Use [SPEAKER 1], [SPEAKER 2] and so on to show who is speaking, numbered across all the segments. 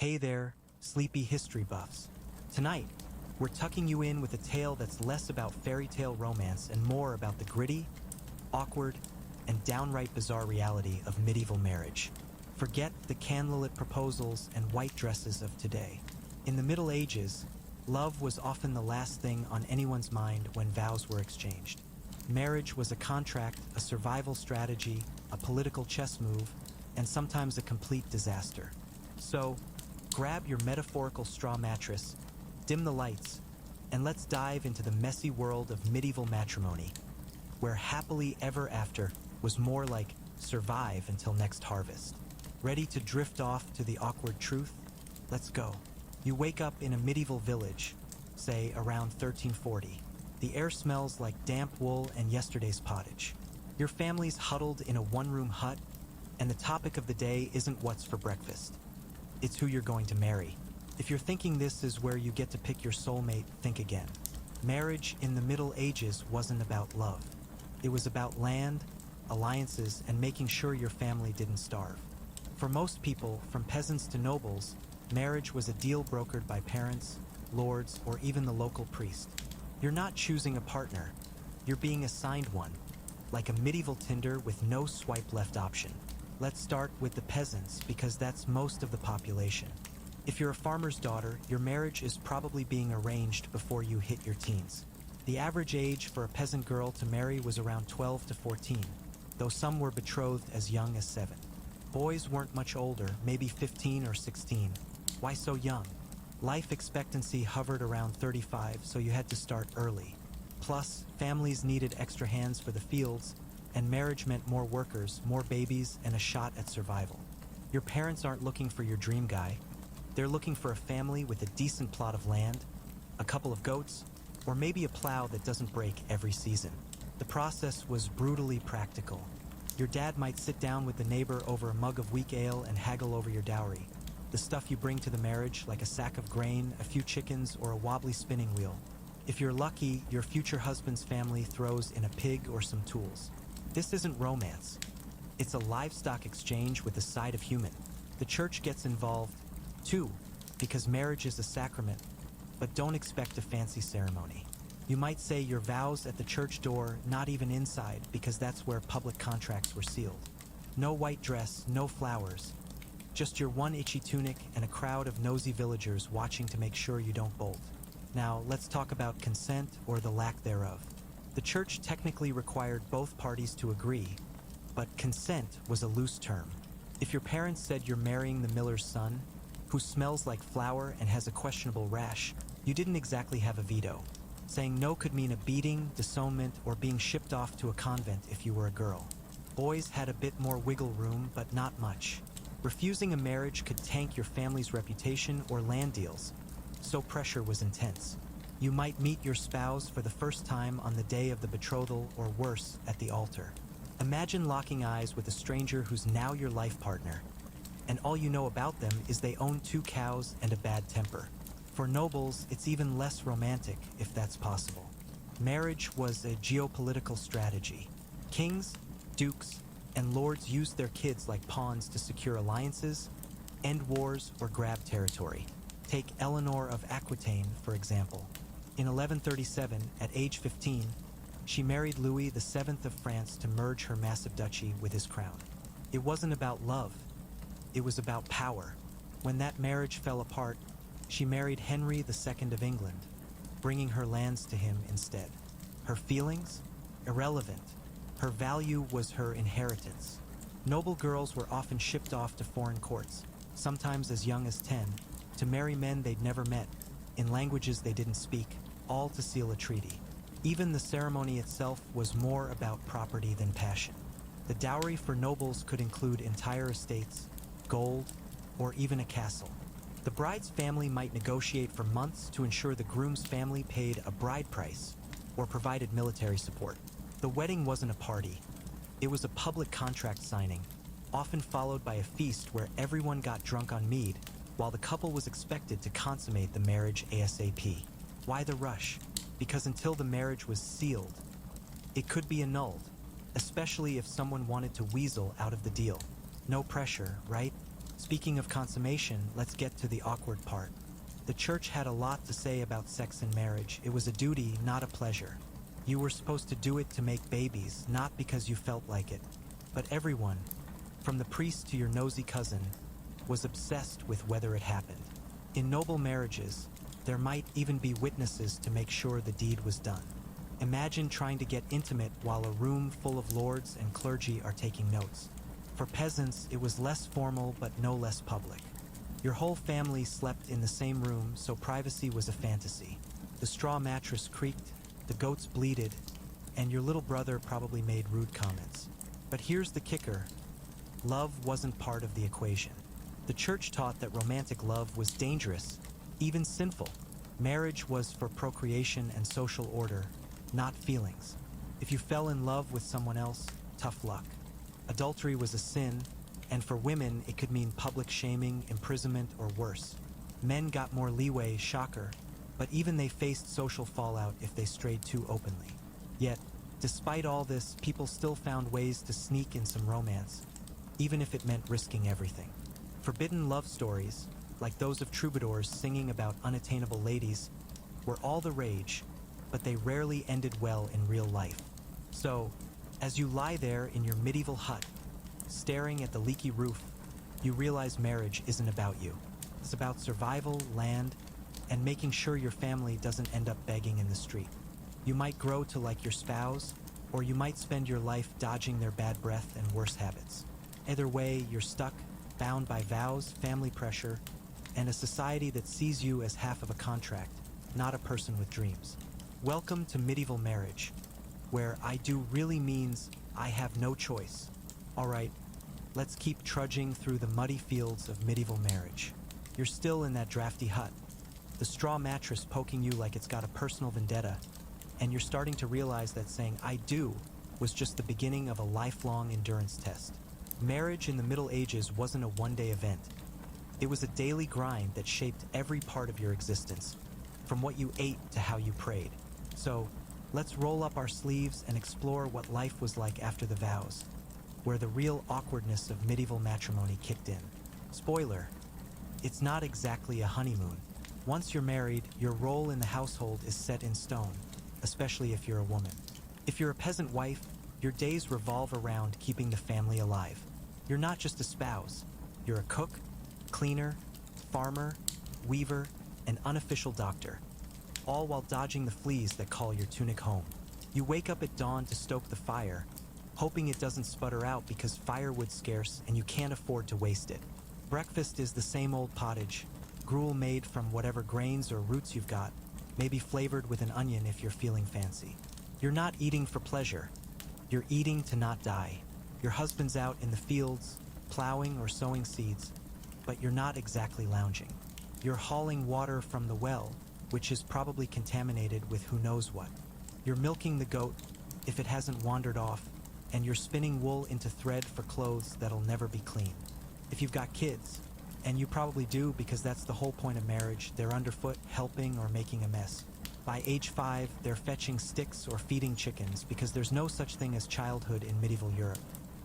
[SPEAKER 1] Hey there, sleepy history buffs. Tonight, we're tucking you in with a tale that's less about fairy tale romance and more about the gritty, awkward, and downright bizarre reality of medieval marriage. Forget the candlelit proposals and white dresses of today. In the Middle Ages, love was often the last thing on anyone's mind when vows were exchanged. Marriage was a contract, a survival strategy, a political chess move, and sometimes a complete disaster. So, grab your metaphorical straw mattress, dim the lights, and let's dive into the messy world of medieval matrimony, where happily ever after was more like survive until next harvest. Ready to drift off to the awkward truth? Let's go. You wake up in a medieval village, say around 1340. The air smells like damp wool and yesterday's pottage. Your family's huddled in a one-room hut, and the topic of the day isn't what's for breakfast. It's who you're going to marry. If you're thinking this is where you get to pick your soulmate, think again. Marriage in the Middle Ages wasn't about love. It was about land, alliances, and making sure your family didn't starve. For most people, from peasants to nobles, marriage was a deal brokered by parents, lords, or even the local priest. You're not choosing a partner, you're being assigned one, like a medieval Tinder with no swipe left option. Let's start with the peasants because that's most of the population. If you're a farmer's daughter, your marriage is probably being arranged before you hit your teens. The average age for a peasant girl to marry was around 12 to 14, though some were betrothed as young as 7. Boys weren't much older, maybe 15 or 16. Why so young? Life expectancy hovered around 35, so you had to start early. Plus, families needed extra hands for the fields, and marriage meant more workers, more babies, and a shot at survival. Your parents aren't looking for your dream guy. They're looking for a family with a decent plot of land, a couple of goats, or maybe a plow that doesn't break every season. The process was brutally practical. Your dad might sit down with the neighbor over a mug of weak ale and haggle over your dowry, the stuff you bring to the marriage, like a sack of grain, a few chickens, or a wobbly spinning wheel. If you're lucky, your future husband's family throws in a pig or some tools. This isn't romance. It's a livestock exchange with a side of human. The church gets involved, too, because marriage is a sacrament, but don't expect a fancy ceremony. You might say your vows at the church door, not even inside, because that's where public contracts were sealed. No white dress, no flowers, just your one itchy tunic and a crowd of nosy villagers watching to make sure you don't bolt. Now, let's talk about consent or the lack thereof. The church technically required both parties to agree, but consent was a loose term. If your parents said you're marrying the miller's son, who smells like flour and has a questionable rash, you didn't exactly have a veto. Saying no could mean a beating, disownment, or being shipped off to a convent if you were a girl. Boys had a bit more wiggle room, but not much. Refusing a marriage could tank your family's reputation or land deals, so pressure was intense. You might meet your spouse for the first time on the day of the betrothal, or worse, at the altar. Imagine locking eyes with a stranger who's now your life partner, and all you know about them is they own 2 cows and a bad temper. For nobles, it's even less romantic, if that's possible. Marriage was a geopolitical strategy. Kings, dukes, and lords used their kids like pawns to secure alliances, end wars, or grab territory. Take Eleanor of Aquitaine, for example. In 1137, at age 15, she married Louis VII of France to merge her massive duchy with his crown. It wasn't about love. It was about power. When that marriage fell apart, she married Henry II of England, bringing her lands to him instead. Her feelings? Irrelevant. Her value was her inheritance. Noble girls were often shipped off to foreign courts, sometimes as young as 10, to marry men they'd never met, in languages they didn't speak, all to seal a treaty. Even the ceremony itself was more about property than passion. The dowry for nobles could include entire estates, gold, or even a castle. The bride's family might negotiate for months to ensure the groom's family paid a bride price or provided military support. The wedding wasn't a party. It was a public contract signing, often followed by a feast where everyone got drunk on mead, while the couple was expected to consummate the marriage ASAP. Why the rush? Because until the marriage was sealed, it could be annulled, especially if someone wanted to weasel out of the deal. No pressure, right? Speaking of consummation, let's get to the awkward part. The church had a lot to say about sex and marriage. It was a duty, not a pleasure. You were supposed to do it to make babies, not because you felt like it. But everyone, from the priest to your nosy cousin, was obsessed with whether it happened. In noble marriages, there might even be witnesses to make sure the deed was done. Imagine trying to get intimate while a room full of lords and clergy are taking notes. For peasants, it was less formal but no less public. Your whole family slept in the same room, so privacy was a fantasy. The straw mattress creaked, the goats bleated, and your little brother probably made rude comments. But here's the kicker: love wasn't part of the equation. The church taught that romantic love was dangerous, even sinful. Marriage was for procreation and social order, not feelings. If you fell in love with someone else, tough luck. Adultery was a sin, and for women it could mean public shaming, imprisonment, or worse. Men got more leeway, shocker, but even they faced social fallout if they strayed too openly. Yet, despite all this, people still found ways to sneak in some romance, even if it meant risking everything. Forbidden love stories, like those of troubadours singing about unattainable ladies, were all the rage, but they rarely ended well in real life. So, as you lie there in your medieval hut, staring at the leaky roof, you realize marriage isn't about you. It's about survival, land, and making sure your family doesn't end up begging in the street. You might grow to like your spouse, or you might spend your life dodging their bad breath and worse habits. Either way, you're stuck, bound by vows, family pressure, and a society that sees you as half of a contract, not a person with dreams. Welcome to medieval marriage, where I do really means I have no choice. All right, let's keep trudging through the muddy fields of medieval marriage. You're still in that drafty hut, the straw mattress poking you like it's got a personal vendetta, and you're starting to realize that saying "I do" was just the beginning of a lifelong endurance test. Marriage in the Middle Ages wasn't a one-day event. It was a daily grind that shaped every part of your existence, from what you ate to how you prayed. So, let's roll up our sleeves and explore what life was like after the vows, where the real awkwardness of medieval matrimony kicked in. Spoiler, it's not exactly a honeymoon. Once you're married, your role in the household is set in stone, especially if you're a woman. If you're a peasant wife, your days revolve around keeping the family alive. You're not just a spouse, you're a cook, cleaner, farmer, weaver, and unofficial doctor, all while dodging the fleas that call your tunic home. You wake up at dawn to stoke the fire, hoping it doesn't sputter out because firewood's scarce and you can't afford to waste it. Breakfast is the same old pottage, gruel made from whatever grains or roots you've got, maybe flavored with an onion if you're feeling fancy. You're not eating for pleasure. You're eating to not die. Your husband's out in the fields, plowing or sowing seeds, but you're not exactly lounging. You're hauling water from the well, which is probably contaminated with who knows what. You're milking the goat, if it hasn't wandered off, and you're spinning wool into thread for clothes that'll never be clean. If you've got kids, and you probably do because that's the whole point of marriage, they're underfoot, helping or making a mess. By age 5, they're fetching sticks or feeding chickens because there's no such thing as childhood in medieval Europe.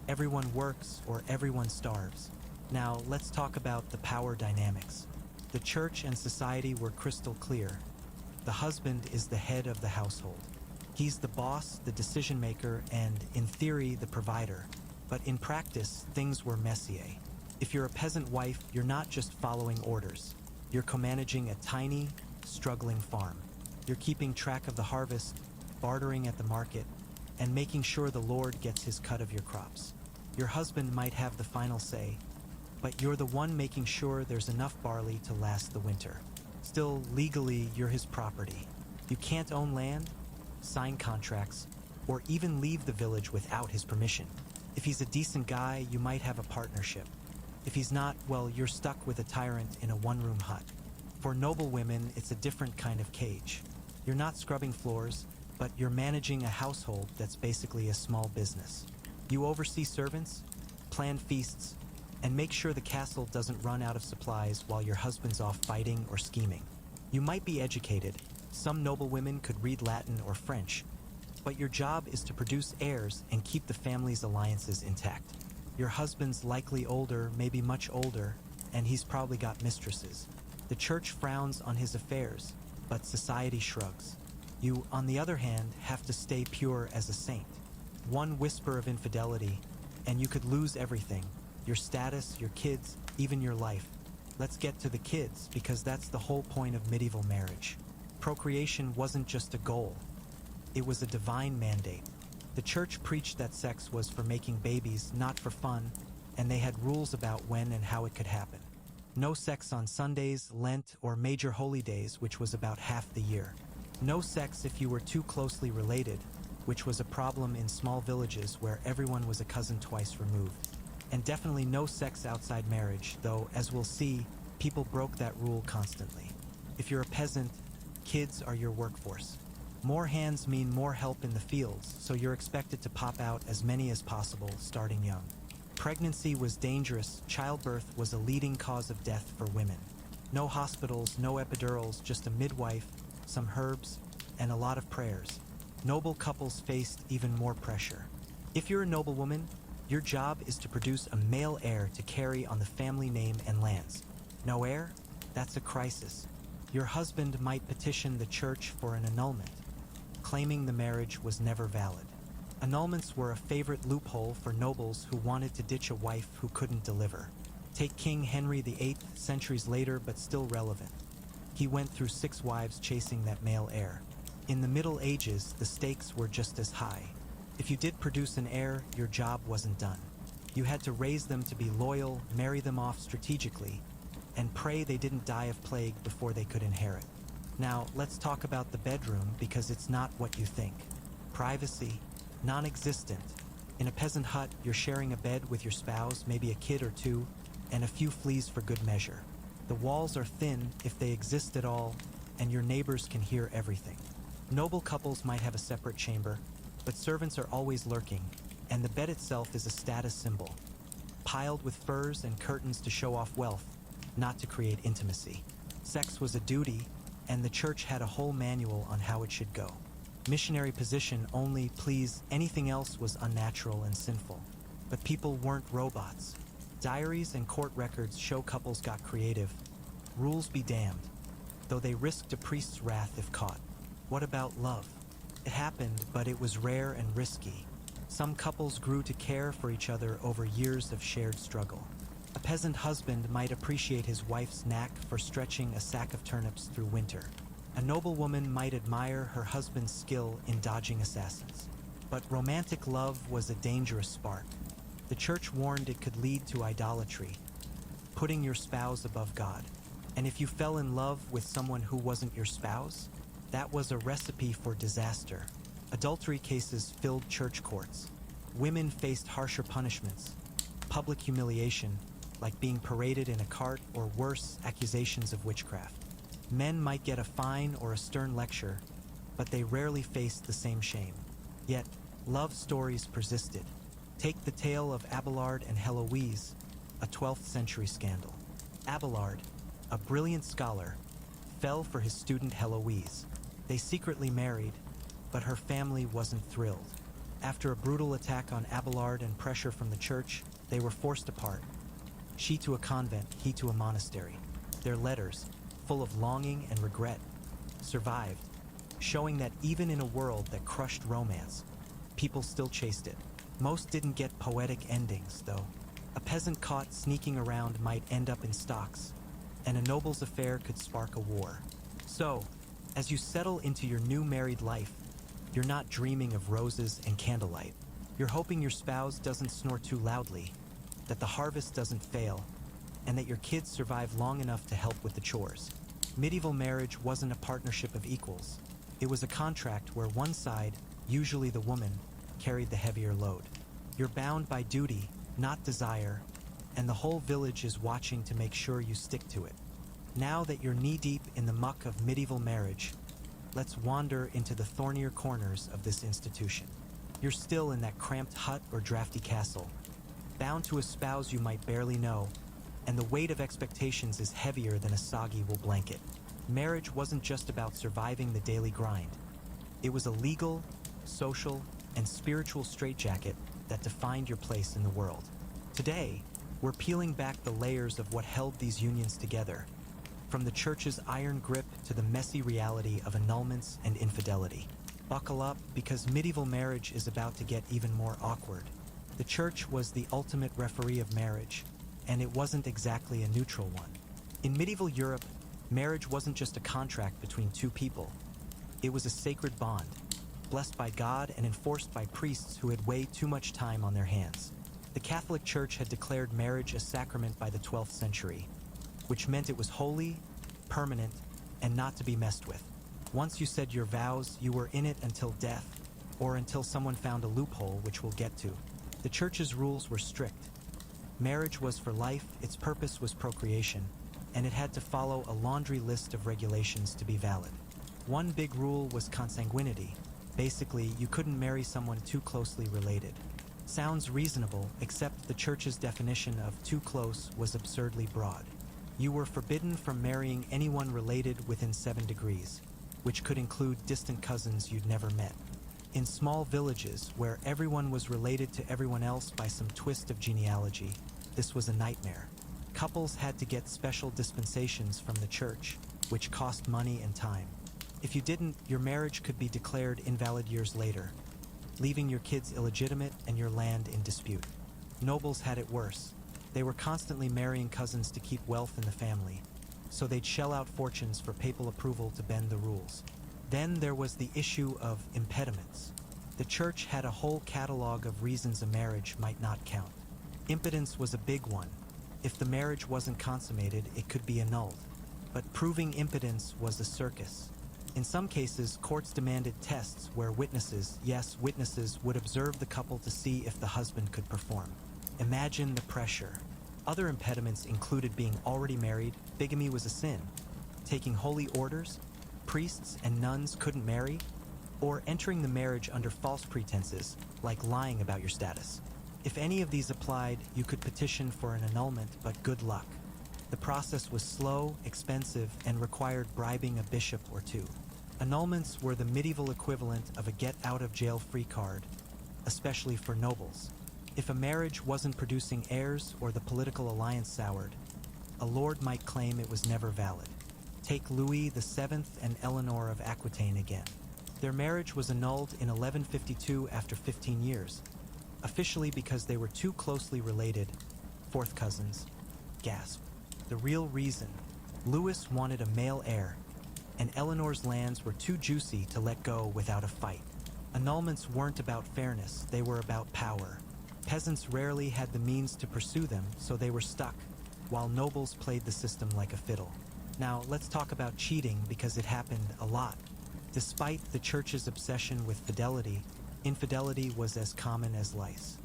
[SPEAKER 1] Everyone works or everyone starves. Now, let's talk about the power dynamics. The church and society were crystal clear. The husband is the head of the household. He's the boss, the decision maker, and, in theory, the provider. But in practice, things were messier. If you're a peasant wife, you're not just following orders. You're co-managing a tiny, struggling farm. You're keeping track of the harvest, bartering at the market, and making sure the Lord gets his cut of your crops. Your husband might have the final say, but you're the one making sure there's enough barley to last the winter. Still, legally, you're his property. You can't own land, sign contracts, or even leave the village without his permission. If he's a decent guy, you might have a partnership. If he's not, well, you're stuck with a tyrant in a one-room hut. For noble women, it's a different kind of cage. You're not scrubbing floors, but you're managing a household that's basically a small business. You oversee servants, plan feasts, and make sure the castle doesn't run out of supplies while your husband's off fighting or scheming. You might be educated. Some noble women could read Latin or French, but your job is to produce heirs and keep the family's alliances intact. Your husband's likely older, maybe much older, and he's probably got mistresses. The church frowns on his affairs, but society shrugs. You, on the other hand, have to stay pure as a saint. One whisper of infidelity, and you could lose everything: your status, your kids, even your life. Let's get to the kids, because that's the whole point of medieval marriage. Procreation wasn't just a goal, it was a divine mandate. The church preached that sex was for making babies, not for fun, and they had rules about when and how it could happen. No sex on Sundays, Lent, or major holy days, which was about half the year. No sex if you were too closely related, which was a problem in small villages where everyone was a cousin twice removed. And definitely no sex outside marriage, though, as we'll see, people broke that rule constantly. If you're a peasant, kids are your workforce. More hands mean more help in the fields, so you're expected to pop out as many as possible, starting young. Pregnancy was dangerous. Childbirth was a leading cause of death for women. No hospitals, no epidurals, just a midwife, some herbs, and a lot of prayers. Noble couples faced even more pressure. If you're a noblewoman, your job is to produce a male heir to carry on the family name and lands. No heir? That's a crisis. Your husband might petition the church for an annulment, claiming the marriage was never valid. Annulments were a favorite loophole for nobles who wanted to ditch a wife who couldn't deliver. Take King Henry VIII, centuries later but still relevant. He went through 6 wives chasing that male heir. In the Middle Ages, the stakes were just as high. If you did produce an heir, your job wasn't done. You had to raise them to be loyal, marry them off strategically, and pray they didn't die of plague before they could inherit. Now, let's talk about the bedroom, because it's not what you think. Privacy, non-existent. In a peasant hut, you're sharing a bed with your spouse, maybe a kid or two, and a few fleas for good measure. The walls are thin, if they exist at all, and your neighbors can hear everything. Noble couples might have a separate chamber, but servants are always lurking, and the bed itself is a status symbol, piled with furs and curtains to show off wealth, not to create intimacy. Sex was a duty, and the church had a whole manual on how it should go. Missionary position only, please. Anything else was unnatural and sinful. But people weren't robots. Diaries and court records show couples got creative. Rules be damned, though they risked a priest's wrath if caught. What about love? It happened, but it was rare and risky. Some couples grew to care for each other over years of shared struggle. A peasant husband might appreciate his wife's knack for stretching a sack of turnips through winter. A noblewoman might admire her husband's skill in dodging assassins. But romantic love was a dangerous spark. The church warned it could lead to idolatry, putting your spouse above God. And if you fell in love with someone who wasn't your spouse, that was a recipe for disaster. Adultery cases filled church courts. Women faced harsher punishments, public humiliation, like being paraded in a cart, or worse, accusations of witchcraft. Men might get a fine or a stern lecture, but they rarely faced the same shame. Yet, love stories persisted. Take the tale of Abelard and Heloise, a 12th century scandal. Abelard, a brilliant scholar, fell for his student Heloise. They secretly married, but her family wasn't thrilled. After a brutal attack on Abelard and pressure from the church, they were forced apart. She to a convent, he to a monastery. Their letters, full of longing and regret, survived, showing that even in a world that crushed romance, people still chased it. Most didn't get poetic endings, though. A peasant caught sneaking around might end up in stocks, and a noble's affair could spark a war. So, as you settle into your new married life, you're not dreaming of roses and candlelight. You're hoping your spouse doesn't snore too loudly, that the harvest doesn't fail, and that your kids survive long enough to help with the chores. Medieval marriage wasn't a partnership of equals. It was a contract where one side, usually the woman, carried the heavier load. You're bound by duty, not desire, and the whole village is watching to make sure you stick to it. Now that you're knee-deep in the muck of medieval marriage, let's wander into the thornier corners of this institution. You're still in that cramped hut or drafty castle, bound to a spouse you might barely know, and the weight of expectations is heavier than a soggy wool blanket. Marriage wasn't just about surviving the daily grind. It was a legal, social, and spiritual straitjacket that defined your place in the world. Today, We're peeling back the layers of what held these unions together, from the church's iron grip to the messy reality of annulments and infidelity. Buckle up, because medieval marriage is about to get even more awkward. The church was the ultimate referee of marriage, and it wasn't exactly a neutral one. In medieval Europe, marriage wasn't just a contract between two people. It was a sacred bond, blessed by God and enforced by priests who had way too much time on their hands. The Catholic Church had declared marriage a sacrament by the 12th century, which meant it was holy, permanent, and not to be messed with. Once you said your vows, you were in it until death, or until someone found a loophole, which we'll get to. The church's rules were strict. Marriage was for life, its purpose was procreation, and it had to follow a laundry list of regulations to be valid. One big rule was consanguinity. Basically, you couldn't marry someone too closely related. Sounds reasonable, except the church's definition of too close was absurdly broad. You were forbidden from marrying anyone related within 7 degrees, which could include distant cousins you'd never met. In small villages, where everyone was related to everyone else by some twist of genealogy, this was a nightmare. Couples had to get special dispensations from the church, which cost money and time. If you didn't, your marriage could be declared invalid years later, leaving your kids illegitimate and your land in dispute. Nobles had it worse. They were constantly marrying cousins to keep wealth in the family, so they'd shell out fortunes for papal approval to bend the rules. Then there was the issue of impediments. The church had a whole catalog of reasons a marriage might not count. Impotence was a big one. If the marriage wasn't consummated, it could be annulled. But proving impotence was a circus. In some cases, courts demanded tests where witnesses, yes, witnesses, would observe the couple to see if the husband could perform. Imagine the pressure. Other impediments included being already married, bigamy was a sin, taking holy orders, priests and nuns couldn't marry, or entering the marriage under false pretenses, like lying about your status. If any of these applied, you could petition for an annulment, but good luck. The process was slow, expensive, and required bribing a bishop or two. Annulments were the medieval equivalent of a get-out-of-jail-free card, especially for nobles. If a marriage wasn't producing heirs or the political alliance soured, a lord might claim it was never valid. Take Louis VII and Eleanor of Aquitaine again. Their marriage was annulled in 1152 after 15 years, officially because they were too closely related, fourth cousins. Gasp. The real reason: Louis wanted a male heir, and Eleanor's lands were too juicy to let go without a fight. Annulments weren't about fairness, they were about power. Peasants rarely had the means to pursue them, so they were stuck, while nobles played the system like a fiddle. Now, let's talk about cheating, because it happened a lot. Despite the church's obsession with fidelity, infidelity was as common as lice.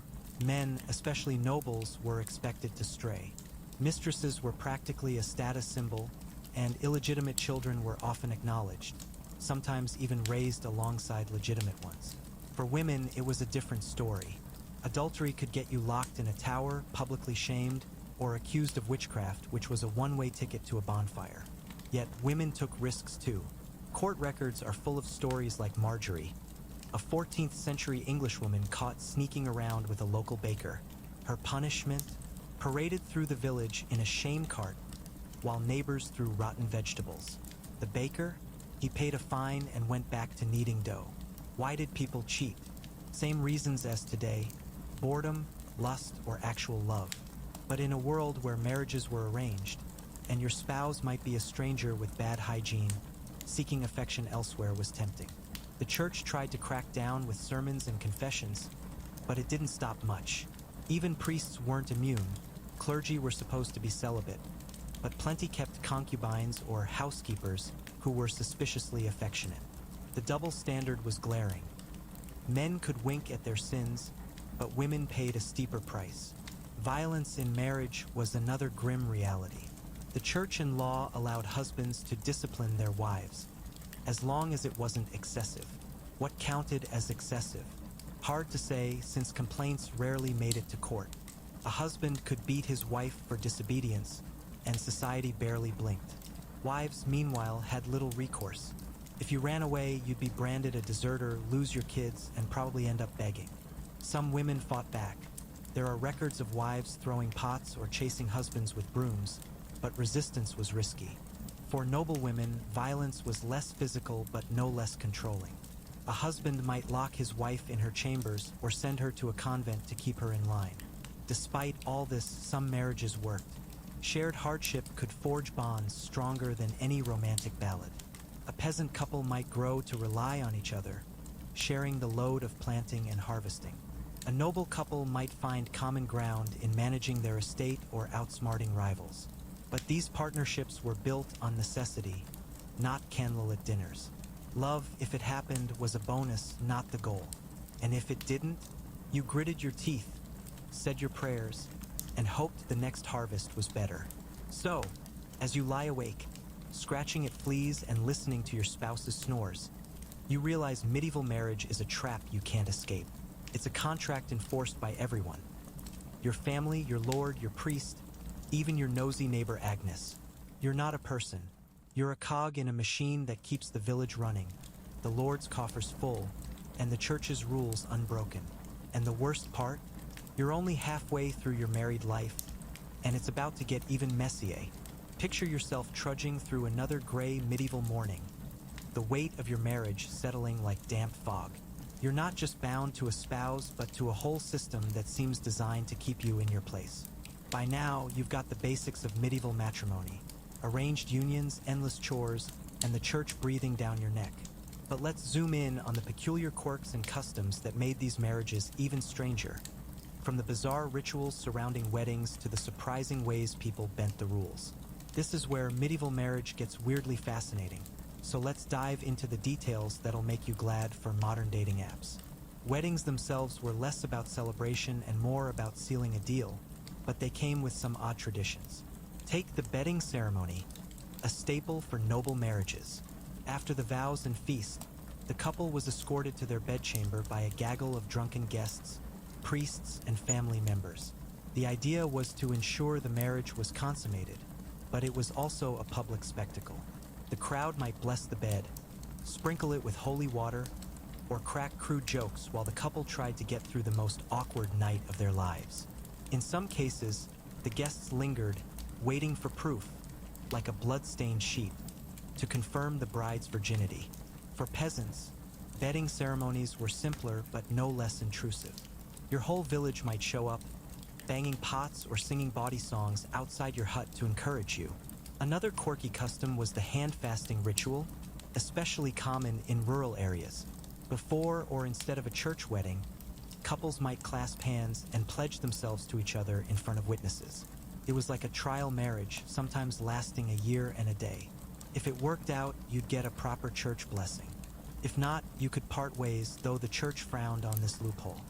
[SPEAKER 1] Men, especially nobles, were expected to stray. Mistresses were practically a status symbol, and illegitimate children were often acknowledged, sometimes even raised alongside legitimate ones. For women, it was a different story. Adultery could get you locked in a tower, publicly shamed, or accused of witchcraft, which was a one-way ticket to a bonfire. Yet women took risks too. Court records are full of stories like Marjorie, a 14th century Englishwoman caught sneaking around with a local baker. Her punishment: paraded through the village in a shame cart while neighbors threw rotten vegetables. The baker? He paid a fine and went back to kneading dough. Why did people cheat? Same reasons as today: boredom, lust, or actual love. But in a world where marriages were arranged, and your spouse might be a stranger with bad hygiene, seeking affection elsewhere was tempting. The church tried to crack down with sermons and confessions, but it didn't stop much. Even priests weren't immune. Clergy were supposed to be celibate, but plenty kept concubines or housekeepers who were suspiciously affectionate. The double standard was glaring. Men could wink at their sins, but women paid a steeper price. Violence in marriage was another grim reality. The church and law allowed husbands to discipline their wives, as long as it wasn't excessive. What counted as excessive? Hard to say, since complaints rarely made it to court. A husband could beat his wife for disobedience, and society barely blinked. Wives, meanwhile, had little recourse. If you ran away, you'd be branded a deserter, lose your kids, and probably end up begging. Some women fought back. There are records of wives throwing pots or chasing husbands with brooms, but resistance was risky. For noble women, violence was less physical but no less controlling. A husband might lock his wife in her chambers or send her to a convent to keep her in line. Despite all this, some marriages worked. Shared hardship could forge bonds stronger than any romantic ballad. A peasant couple might grow to rely on each other, sharing the load of planting and harvesting. A noble couple might find common ground in managing their estate or outsmarting rivals. But these partnerships were built on necessity, not candlelit dinners. Love, if it happened, was a bonus, not the goal. And if it didn't, you gritted your teeth, said your prayers, and hoped the next harvest was better. So, as you lie awake, scratching at fleas and listening to your spouse's snores, you realize medieval marriage is a trap you can't escape. It's a contract enforced by everyone. Your family, your lord, your priest, even your nosy neighbor Agnes. You're not a person. You're a cog in a machine that keeps the village running, the Lord's coffers full, and the church's rules unbroken. And the worst part? You're only halfway through your married life, and it's about to get even messier. Picture yourself trudging through another gray medieval morning, the weight of your marriage settling like damp fog. You're not just bound to a spouse, but to a whole system that seems designed to keep you in your place. By now, you've got the basics of medieval matrimony: arranged unions, endless chores, and the church breathing down your neck. But let's zoom in on the peculiar quirks and customs that made these marriages even stranger. From the bizarre rituals surrounding weddings to the surprising ways people bent the rules. This is where medieval marriage gets weirdly fascinating. So let's dive into the details that'll make you glad for modern dating apps. Weddings themselves were less about celebration and more about sealing a deal, but they came with some odd traditions. Take the bedding ceremony, a staple for noble marriages. After the vows and feast, the couple was escorted to their bedchamber by a gaggle of drunken guests, priests, and family members. The idea was to ensure the marriage was consummated, but it was also a public spectacle. The crowd might bless the bed, sprinkle it with holy water, or crack crude jokes while the couple tried to get through the most awkward night of their lives. In some cases, the guests lingered, waiting for proof, like a blood-stained sheet, to confirm the bride's virginity. For peasants, bedding ceremonies were simpler but no less intrusive. Your whole village might show up, banging pots or singing bawdy songs outside your hut to encourage you. Another quirky custom was the hand-fasting ritual, especially common in rural areas. Before or instead of a church wedding, couples might clasp hands and pledge themselves to each other in front of witnesses. It was like a trial marriage, sometimes lasting a year and a day. If it worked out, you'd get a proper church blessing. If not, you could part ways, though the church frowned on this loophole.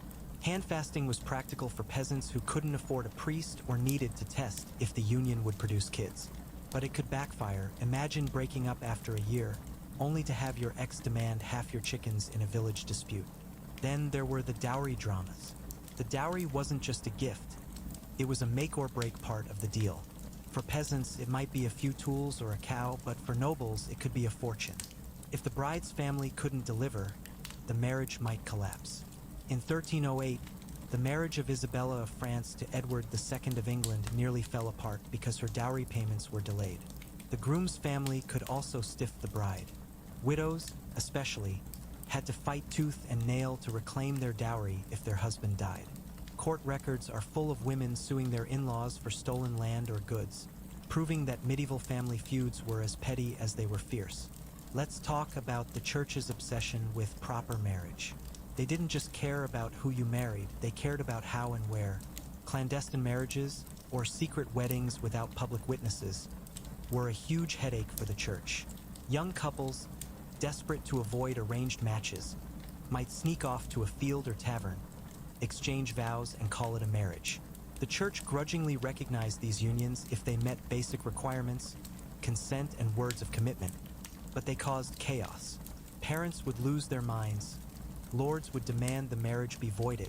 [SPEAKER 1] Hand fasting was practical for peasants who couldn't afford a priest or needed to test if the union would produce kids. But it could backfire. Imagine breaking up after a year, only to have your ex demand half your chickens in a village dispute. Then there were the dowry dramas. The dowry wasn't just a gift. It was a make or break part of the deal. For peasants, it might be a few tools or a cow, but for nobles, it could be a fortune. If the bride's family couldn't deliver, the marriage might collapse. In 1308, the marriage of Isabella of France to Edward II of England nearly fell apart because her dowry payments were delayed. The groom's family could also stiff the bride. Widows, especially, had to fight tooth and nail to reclaim their dowry if their husband died. Court records are full of women suing their in-laws for stolen land or goods, proving that medieval family feuds were as petty as they were fierce. Let's talk about the church's obsession with proper marriage. They didn't just care about who you married, they cared about how and where. Clandestine marriages, or secret weddings without public witnesses, were a huge headache for the church. Young couples, desperate to avoid arranged matches, might sneak off to a field or tavern, exchange vows, and call it a marriage. The church grudgingly recognized these unions if they met basic requirements, consent, and words of commitment, but they caused chaos. Parents would lose their minds, lords would demand the marriage be voided,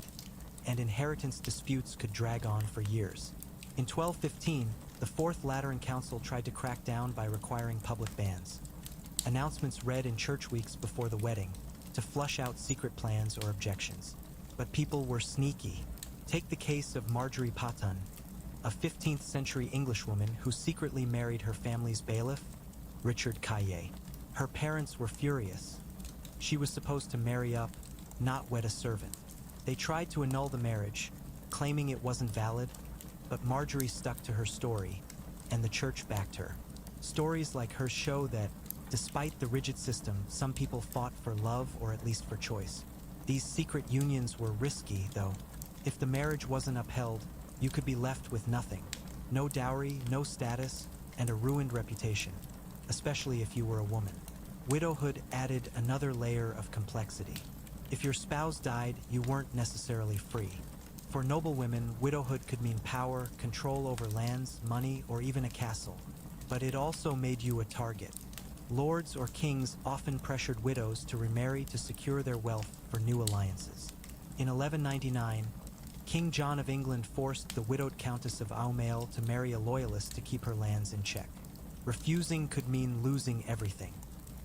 [SPEAKER 1] and inheritance disputes could drag on for years. In 1215, the Fourth Lateran Council tried to crack down by requiring public bans. Announcements read in church weeks before the wedding to flush out secret plans or objections. But people were sneaky. Take the case of Marjorie Paton, a 15th century Englishwoman who secretly married her family's bailiff, Richard Caillé. Her parents were furious. She was supposed to marry up, not wed a servant. They tried to annul the marriage, claiming it wasn't valid, but Marjorie stuck to her story, and the church backed her. Stories like hers show that, despite the rigid system, some people fought for love or at least for choice. These secret unions were risky, though. If the marriage wasn't upheld, you could be left with nothing. No dowry, no status, and a ruined reputation, especially if you were a woman. Widowhood added another layer of complexity. If your spouse died, you weren't necessarily free. For noble women, widowhood could mean power, control over lands, money, or even a castle. But it also made you a target. Lords or kings often pressured widows to remarry to secure their wealth for new alliances. In 1199, King John of England forced the widowed Countess of Aumale to marry a loyalist to keep her lands in check. Refusing could mean losing everything.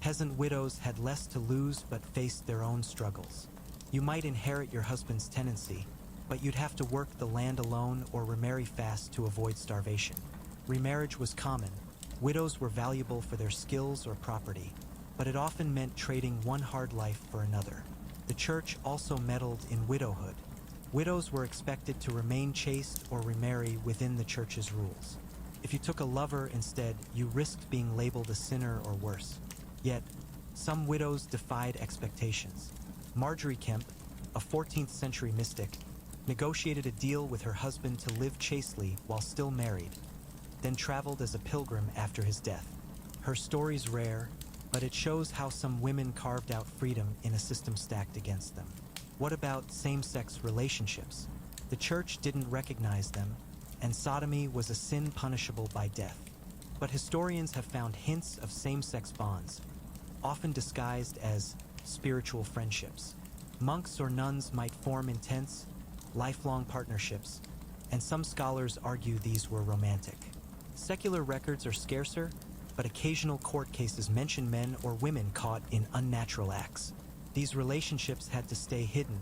[SPEAKER 1] Peasant widows had less to lose but faced their own struggles. You might inherit your husband's tenancy, but you'd have to work the land alone or remarry fast to avoid starvation. Remarriage was common. Widows were valuable for their skills or property, but it often meant trading one hard life for another. The church also meddled in widowhood. Widows were expected to remain chaste or remarry within the church's rules. If you took a lover instead, you risked being labeled a sinner or worse. Yet, some widows defied expectations. Marjorie Kemp, a 14th century mystic, negotiated a deal with her husband to live chastely while still married, then traveled as a pilgrim after his death. Her story's rare, but it shows how some women carved out freedom in a system stacked against them. What about same-sex relationships? The church didn't recognize them, and sodomy was a sin punishable by death. But historians have found hints of same-sex bonds, often disguised as spiritual friendships. Monks or nuns might form intense, lifelong partnerships, and some scholars argue these were romantic. Secular records are scarcer, but occasional court cases mention men or women caught in unnatural acts. These relationships had to stay hidden,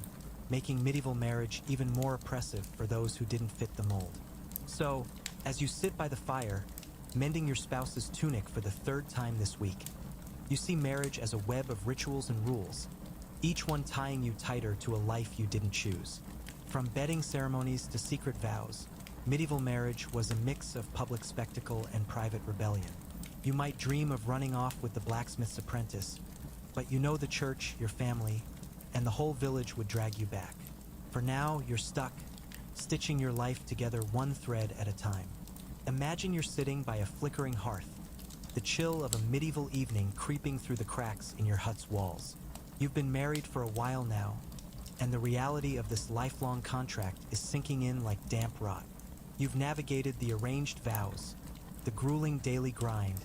[SPEAKER 1] making medieval marriage even more oppressive for those who didn't fit the mold. So, as you sit by the fire, mending your spouse's tunic for the third time this week, you see marriage as a web of rituals and rules, each one tying you tighter to a life you didn't choose. From bedding ceremonies to secret vows, medieval marriage was a mix of public spectacle and private rebellion. You might dream of running off with the blacksmith's apprentice, but you know the church, your family, and the whole village would drag you back. For now, you're stuck, stitching your life together one thread at a time. Imagine you're sitting by a flickering hearth, the chill of a medieval evening creeping through the cracks in your hut's walls. You've been married for a while now, and the reality of this lifelong contract is sinking in like damp rot. You've navigated the arranged vows, the grueling daily grind,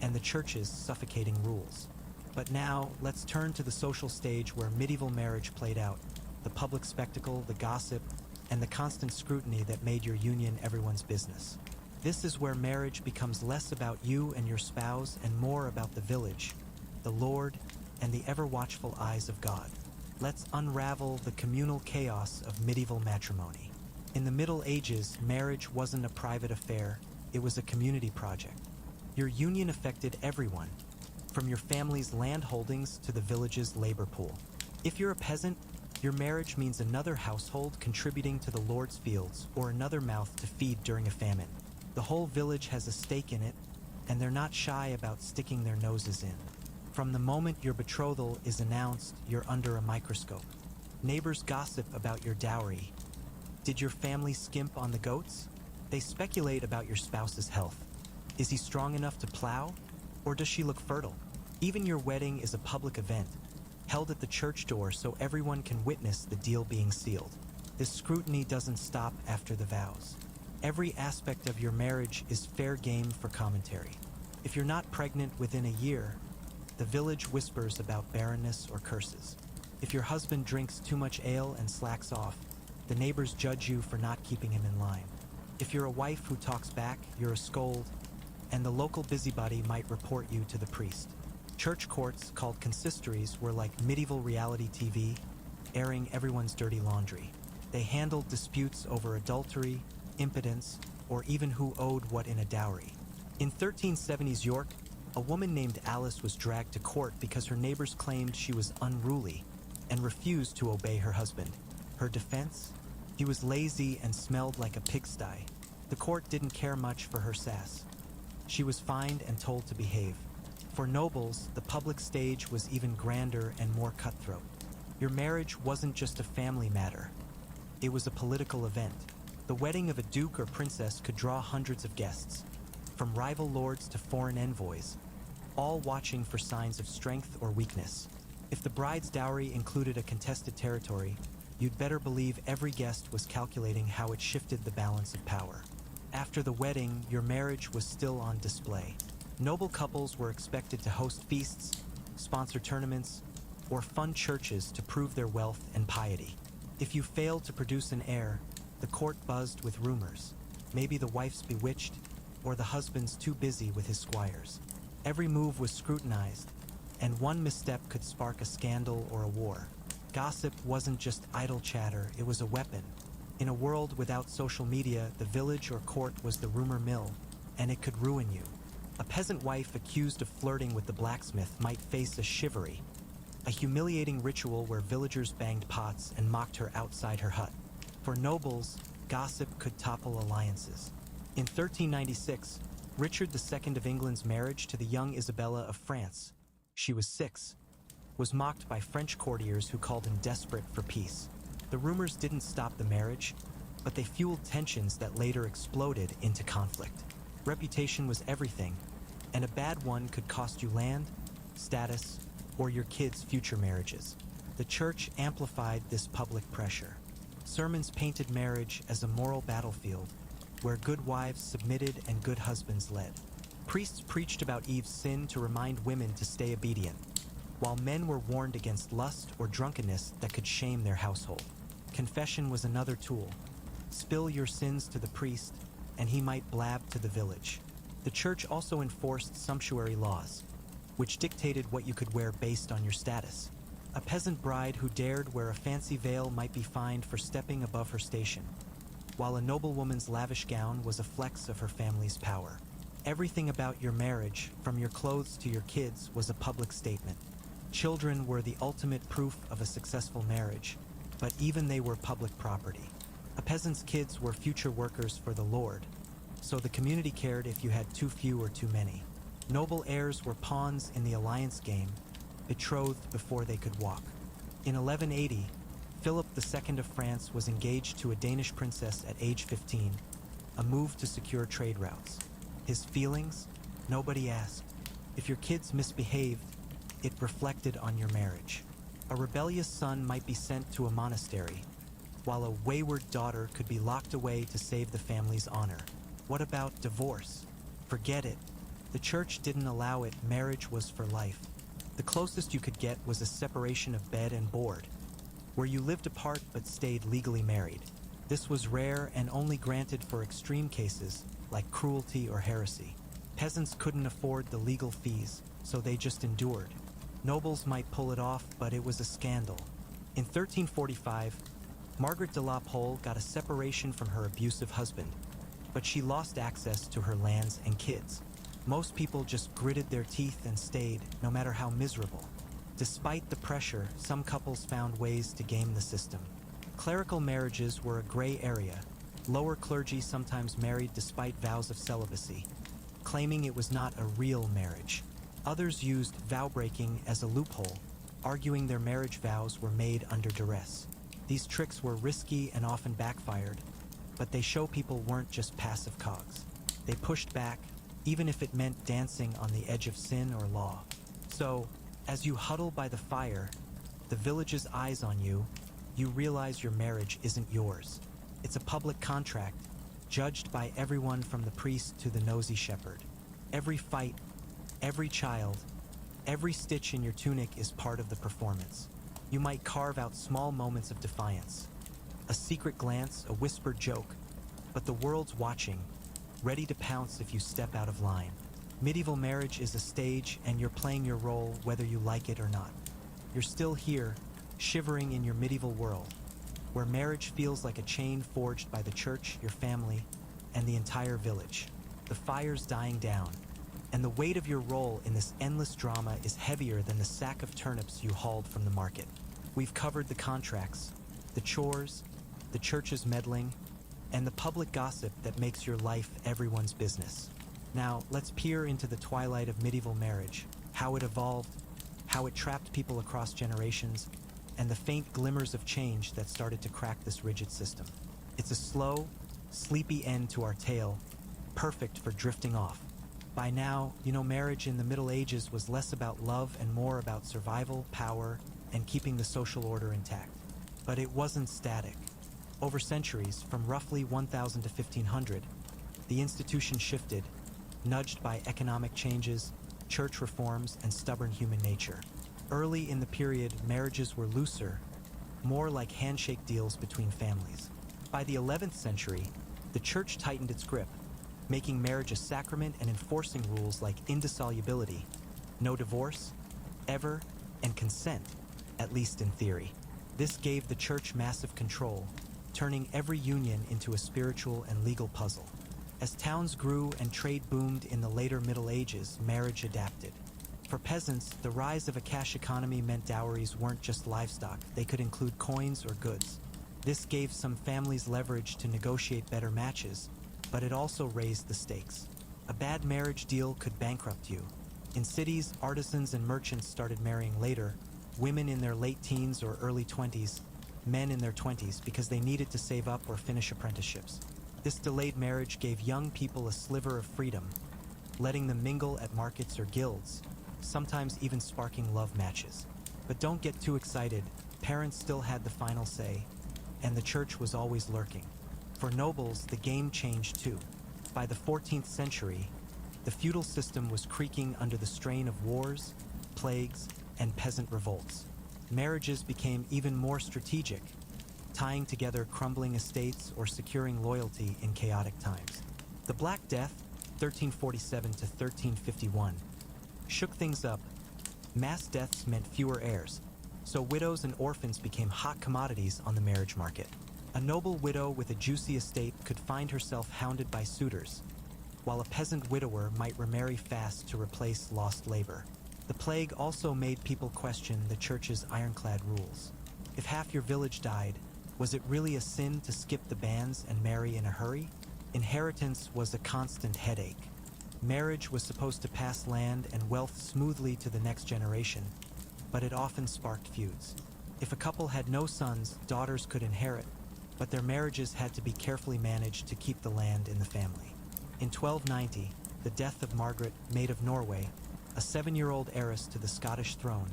[SPEAKER 1] and the church's suffocating rules. But now, let's turn to the social stage where medieval marriage played out, the public spectacle, the gossip, and the constant scrutiny that made your union everyone's business. This is where marriage becomes less about you and your spouse and more about the village, the Lord, and the ever-watchful eyes of God. Let's unravel the communal chaos of medieval matrimony. In the Middle Ages, marriage wasn't a private affair, it was a community project. Your union affected everyone, from your family's land holdings to the village's labor pool. If you're a peasant, your marriage means another household contributing to the Lord's fields or another mouth to feed during a famine. The whole village has a stake in it, and they're not shy about sticking their noses in. From the moment your betrothal is announced, you're under a microscope. Neighbors gossip about your dowry. Did your family skimp on the goats? They speculate about your spouse's health. Is he strong enough to plow? Or does she look fertile? Even your wedding is a public event, held at the church door so everyone can witness the deal being sealed. This scrutiny doesn't stop after the vows. Every aspect of your marriage is fair game for commentary. If you're not pregnant within a year, the village whispers about barrenness or curses. If your husband drinks too much ale and slacks off, the neighbors judge you for not keeping him in line. If you're a wife who talks back, you're a scold, and the local busybody might report you to the priest. Church courts, called consistories, were like medieval reality TV, airing everyone's dirty laundry. They handled disputes over adultery, impotence, or even who owed what in a dowry. In 1370s York, a woman named Alice was dragged to court because her neighbors claimed she was unruly and refused to obey her husband. Her defense? He was lazy and smelled like a pigsty. The court didn't care much for her sass. She was fined and told to behave. For nobles, the public stage was even grander and more cutthroat. Your marriage wasn't just a family matter. It was a political event. The wedding of a duke or princess could draw hundreds of guests, from rival lords to foreign envoys, all watching for signs of strength or weakness. If the bride's dowry included a contested territory, you'd better believe every guest was calculating how it shifted the balance of power. After the wedding, your marriage was still on display. Noble couples were expected to host feasts, sponsor tournaments, or fund churches to prove their wealth and piety. If you failed to produce an heir, the court buzzed with rumors. Maybe the wife's bewitched, or the husband's too busy with his squires. Every move was scrutinized, and one misstep could spark a scandal or a war. Gossip wasn't just idle chatter, it was a weapon. In a world without social media, the village or court was the rumor mill, and it could ruin you. A peasant wife accused of flirting with the blacksmith might face a chivalry, a humiliating ritual where villagers banged pots and mocked her outside her hut. For nobles, gossip could topple alliances. In 1396, Richard II of England's marriage to the young Isabella of France, she was 6, was mocked by French courtiers who called him desperate for peace. The rumors didn't stop the marriage, but they fueled tensions that later exploded into conflict. Reputation was everything, and a bad one could cost you land, status, or your kids' future marriages. The church amplified this public pressure. Sermons painted marriage as a moral battlefield, where good wives submitted and good husbands led. Priests preached about Eve's sin to remind women to stay obedient, while men were warned against lust or drunkenness that could shame their household. Confession was another tool. Spill your sins to the priest, and he might blab to the village. The church also enforced sumptuary laws, which dictated what you could wear based on your status. A peasant bride who dared wear a fancy veil might be fined for stepping above her station, while a noblewoman's lavish gown was a flex of her family's power. Everything about your marriage, from your clothes to your kids, was a public statement. Children were the ultimate proof of a successful marriage, but even they were public property. A peasant's kids were future workers for the Lord, so the community cared if you had too few or too many. Noble heirs were pawns in the alliance game, betrothed before they could walk. In 1180, Philip II of France was engaged to a Danish princess at age 15, a move to secure trade routes. His feelings? Nobody asked. If your kids misbehaved, it reflected on your marriage. A rebellious son might be sent to a monastery, while a wayward daughter could be locked away to save the family's honor. What about divorce? Forget it. The church didn't allow it. Marriage was for life. The closest you could get was a separation of bed and board, where you lived apart but stayed legally married. This was rare and only granted for extreme cases like cruelty or heresy. Peasants couldn't afford the legal fees, so they just endured. Nobles might pull it off, but it was a scandal. In 1345, Margaret de la Pole got a separation from her abusive husband, but she lost access to her lands and kids. Most people just gritted their teeth and stayed, no matter how miserable. Despite the pressure, some couples found ways to game the system. Clerical marriages were a gray area. Lower clergy sometimes married despite vows of celibacy, claiming it was not a real marriage. Others used vow breaking as a loophole, arguing their marriage vows were made under duress. These tricks were risky and often backfired, but they show people weren't just passive cogs. They pushed back, even if it meant dancing on the edge of sin or law. So, as you huddle by the fire, the village's eyes on you, you realize your marriage isn't yours. It's a public contract, judged by everyone from the priest to the nosy shepherd. Every fight, every child, every stitch in your tunic is part of the performance. You might carve out small moments of defiance, a secret glance, a whispered joke, but the world's watching, ready to pounce if you step out of line. Medieval marriage is a stage, and you're playing your role whether you like it or not. You're still here, shivering in your medieval world, where marriage feels like a chain forged by the church, your family, and the entire village. The fire's dying down, and the weight of your role in this endless drama is heavier than the sack of turnips you hauled from the market. We've covered the contracts, the chores, the church's meddling, and the public gossip that makes your life everyone's business. Now, let's peer into the twilight of medieval marriage, how it evolved, how it trapped people across generations, and the faint glimmers of change that started to crack this rigid system. It's a slow, sleepy end to our tale, perfect for drifting off. By now, marriage in the Middle Ages was less about love and more about survival, power, and keeping the social order intact. But it wasn't static. Over centuries, from roughly 1000 to 1500, the institution shifted, nudged by economic changes, church reforms, and stubborn human nature. Early in the period, marriages were looser, more like handshake deals between families. By the 11th century, the church tightened its grip, making marriage a sacrament and enforcing rules like indissolubility, no divorce, ever, and consent, at least in theory. This gave the church massive control, turning every union into a spiritual and legal puzzle. As towns grew and trade boomed in the later Middle Ages, marriage adapted. For peasants, the rise of a cash economy meant dowries weren't just livestock, they could include coins or goods. This gave some families leverage to negotiate better matches, but it also raised the stakes. A bad marriage deal could bankrupt you. In cities, artisans and merchants started marrying later, women in their late teens or early 20s, men in their 20s because they needed to save up or finish apprenticeships. This delayed marriage gave young people a sliver of freedom, letting them mingle at markets or guilds, sometimes even sparking love matches. But don't get too excited, parents still had the final say, and the church was always lurking. For nobles, the game changed too. By the 14th century, the feudal system was creaking under the strain of wars, plagues, and peasant revolts. Marriages became even more strategic, tying together crumbling estates or securing loyalty in chaotic times. The Black Death, 1347 to 1351, shook things up. Mass deaths meant fewer heirs, so widows and orphans became hot commodities on the marriage market. A noble widow with a juicy estate could find herself hounded by suitors, while a peasant widower might remarry fast to replace lost labor. The plague also made people question the church's ironclad rules. If half your village died, was it really a sin to skip the banns and marry in a hurry? Inheritance was a constant headache. Marriage was supposed to pass land and wealth smoothly to the next generation, but it often sparked feuds. If a couple had no sons, daughters could inherit, but their marriages had to be carefully managed to keep the land in the family. In 1290, the death of Margaret, Maid of Norway, a 7-year-old heiress to the Scottish throne,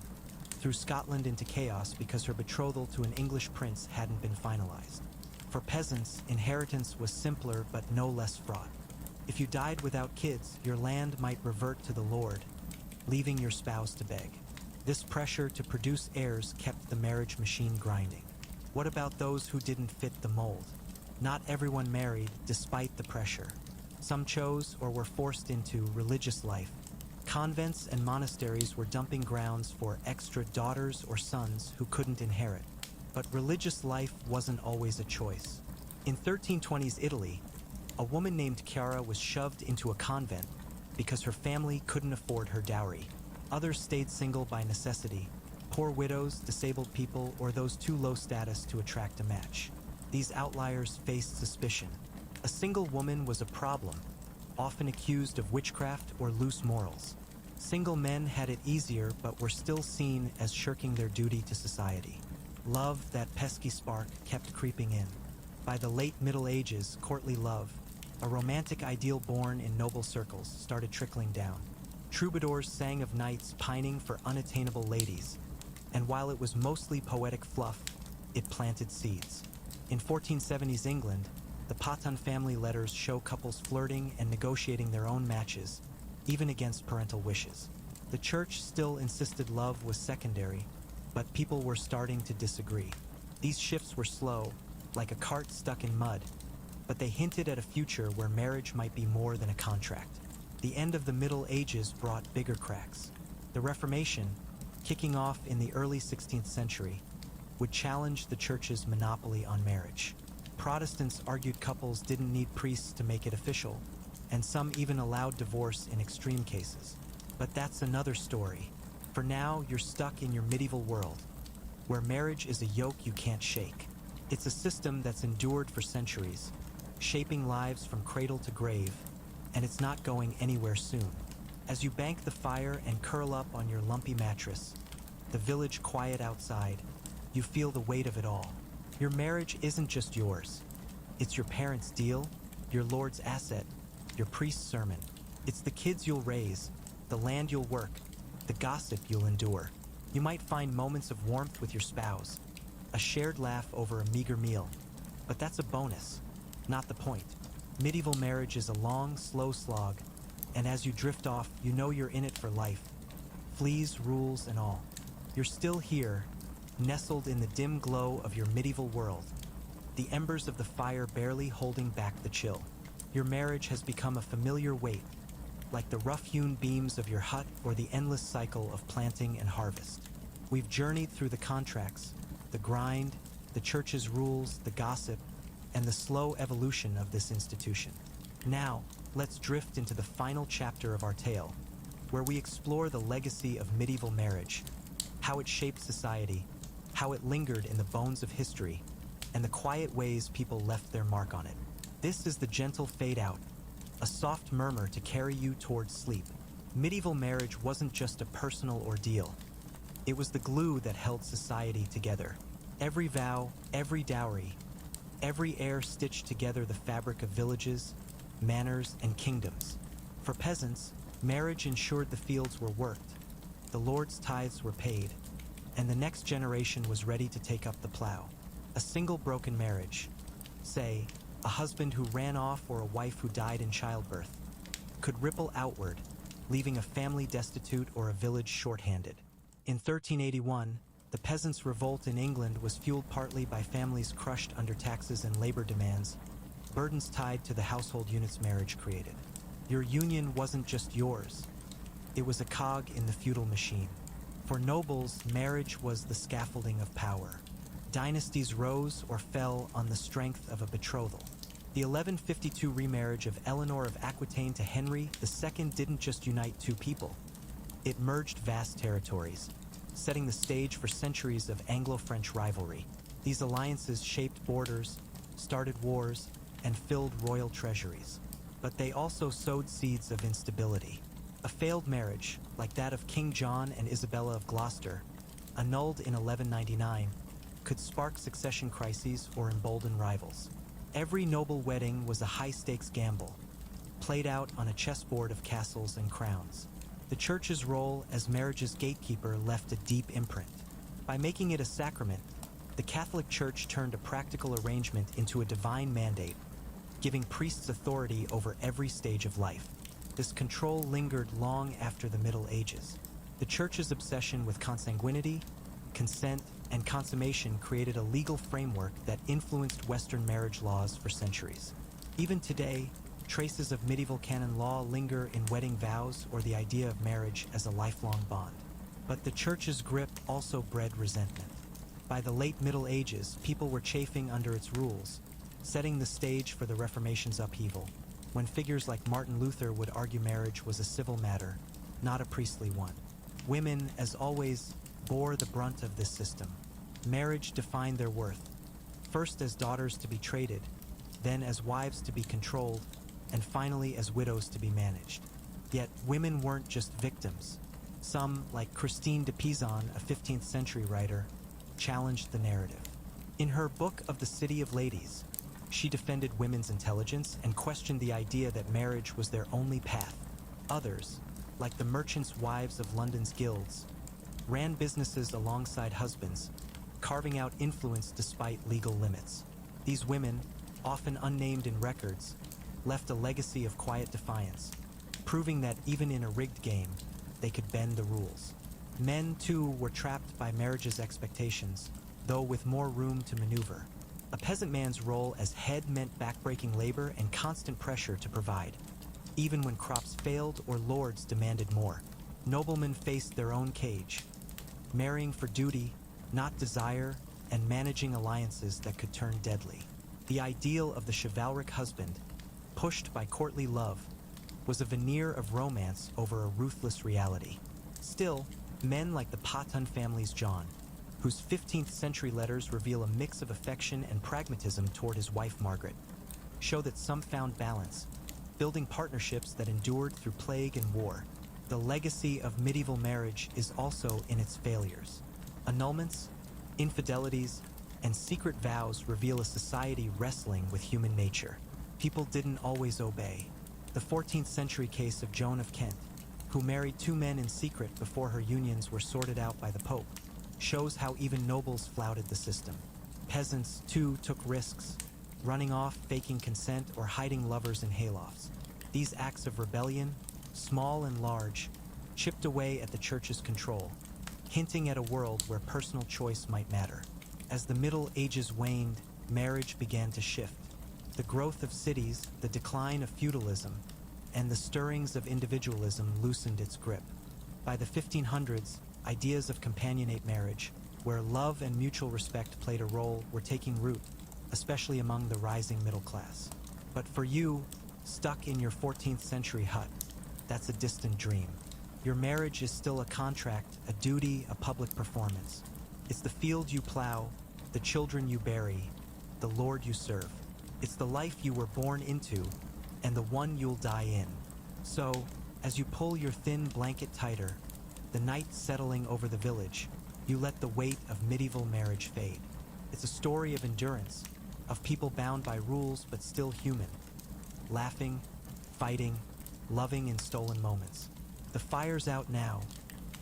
[SPEAKER 1] threw Scotland into chaos because her betrothal to an English prince hadn't been finalized. For peasants, inheritance was simpler but no less fraught. If you died without kids, your land might revert to the lord, leaving your spouse to beg. This pressure to produce heirs kept the marriage machine grinding. What about those who didn't fit the mold? Not everyone married despite the pressure. Some chose or were forced into religious life. Convents and monasteries were dumping grounds for extra daughters or sons who couldn't inherit. But religious life wasn't always a choice. In 1320s Italy, a woman named Chiara was shoved into a convent because her family couldn't afford her dowry. Others stayed single by necessity, poor widows, disabled people, or those too low status to attract a match. These outliers faced suspicion. A single woman was a problem, often accused of witchcraft or loose morals. Single men had it easier but were still seen as shirking their duty to society. Love, that pesky spark, kept creeping in. By the late Middle Ages, courtly love, a romantic ideal born in noble circles, started trickling down. Troubadours sang of knights pining for unattainable ladies, and while it was mostly poetic fluff, it planted seeds. In 1470s England, the Paton family letters show couples flirting and negotiating their own matches, even against parental wishes. The church still insisted love was secondary, but people were starting to disagree. These shifts were slow, like a cart stuck in mud, but they hinted at a future where marriage might be more than a contract. The end of the Middle Ages brought bigger cracks. The Reformation, kicking off in the early 16th century, would challenge the church's monopoly on marriage. Protestants argued couples didn't need priests to make it official, and some even allowed divorce in extreme cases. But that's another story. For now, you're stuck in your medieval world, where marriage is a yoke you can't shake. It's a system that's endured for centuries, shaping lives from cradle to grave, and it's not going anywhere soon. As you bank the fire and curl up on your lumpy mattress, the village quiet outside, you feel the weight of it all. Your marriage isn't just yours. It's your parents' deal, your lord's asset, your priest's sermon. It's the kids you'll raise, the land you'll work, the gossip you'll endure. You might find moments of warmth with your spouse, a shared laugh over a meager meal. But that's a bonus, not the point. Medieval marriage is a long, slow slog, and as you drift off, you know you're in it for life. Fleas, rules, and all. You're still here, nestled in the dim glow of your medieval world, the embers of the fire barely holding back the chill. Your marriage has become a familiar weight, like the rough-hewn beams of your hut or the endless cycle of planting and harvest. We've journeyed through the contracts, the grind, the church's rules, the gossip, and the slow evolution of this institution. Now, let's drift into the final chapter of our tale, where we explore the legacy of medieval marriage, how it shaped society, how it lingered in the bones of history, and the quiet ways people left their mark on it. This is the gentle fade out, a soft murmur to carry you towards sleep. Medieval marriage wasn't just a personal ordeal. It was the glue that held society together. Every vow, every dowry, every heir stitched together the fabric of villages, manors, and kingdoms. For peasants, marriage ensured the fields were worked, the lord's tithes were paid, and the next generation was ready to take up the plow. A single broken marriage, say, a husband who ran off or a wife who died in childbirth, could ripple outward, leaving a family destitute or a village shorthanded. In 1381, the peasants' revolt in England was fueled partly by families crushed under taxes and labor demands, burdens tied to the household unit's marriage created. Your union wasn't just yours. It was a cog in the feudal machine. For nobles, marriage was the scaffolding of power. Dynasties rose or fell on the strength of a betrothal. The 1152 remarriage of Eleanor of Aquitaine to Henry II didn't just unite two people. It merged vast territories, setting the stage for centuries of Anglo-French rivalry. These alliances shaped borders, started wars, and filled royal treasuries. But they also sowed seeds of instability. A failed marriage, like that of King John and Isabella of Gloucester, annulled in 1199, could spark succession crises or embolden rivals. Every noble wedding was a high-stakes gamble, played out on a chessboard of castles and crowns. The church's role as marriage's gatekeeper left a deep imprint. By making it a sacrament, the Catholic Church turned a practical arrangement into a divine mandate, giving priests authority over every stage of life. This control lingered long after the Middle Ages. The Church's obsession with consanguinity, consent, and consummation created a legal framework that influenced Western marriage laws for centuries. Even today, traces of medieval canon law linger in wedding vows or the idea of marriage as a lifelong bond. But the Church's grip also bred resentment. By the late Middle Ages, people were chafing under its rules, setting the stage for the Reformation's upheaval, when figures like Martin Luther would argue marriage was a civil matter, not a priestly one. Women, as always, bore the brunt of this system. Marriage defined their worth, first as daughters to be traded, then as wives to be controlled, and finally as widows to be managed. Yet women weren't just victims. Some, like Christine de Pizan, a 15th century writer, challenged the narrative. In her book of the City of Ladies, she defended women's intelligence and questioned the idea that marriage was their only path. Others, like the merchants' wives of London's guilds, ran businesses alongside husbands, carving out influence despite legal limits. These women, often unnamed in records, left a legacy of quiet defiance, proving that even in a rigged game, they could bend the rules. Men, too, were trapped by marriage's expectations, though with more room to maneuver. A peasant man's role as head meant backbreaking labor and constant pressure to provide, even when crops failed or lords demanded more. Noblemen faced their own cage, marrying for duty, not desire, and managing alliances that could turn deadly. The ideal of the chivalric husband, pushed by courtly love, was a veneer of romance over a ruthless reality. Still, men like the Patton family's John, whose 15th century letters reveal a mix of affection and pragmatism toward his wife Margaret, show that some found balance, building partnerships that endured through plague and war. The legacy of medieval marriage is also in its failures. Annulments, infidelities, and secret vows reveal a society wrestling with human nature. People didn't always obey. The 14th century case of Joan of Kent, who married two men in secret before her unions were sorted out by the Pope, shows how even nobles flouted the system. Peasants, too, took risks, running off, faking consent, or hiding lovers in haylofts. These acts of rebellion, small and large, chipped away at the church's control, hinting at a world where personal choice might matter. As the Middle Ages waned, marriage began to shift. The growth of cities, the decline of feudalism, and the stirrings of individualism loosened its grip. By the 1500s, ideas of companionate marriage, where love and mutual respect played a role, were taking root, especially among the rising middle class. But for you, stuck in your 14th century hut, that's a distant dream. Your marriage is still a contract, a duty, a public performance. It's the field you plow, the children you bury, the Lord you serve. It's the life you were born into, and the one you'll die in. So, as you pull your thin blanket tighter, the night settling over the village, you let the weight of medieval marriage fade. It's a story of endurance, of people bound by rules but still human, laughing, fighting, loving in stolen moments. The fire's out now,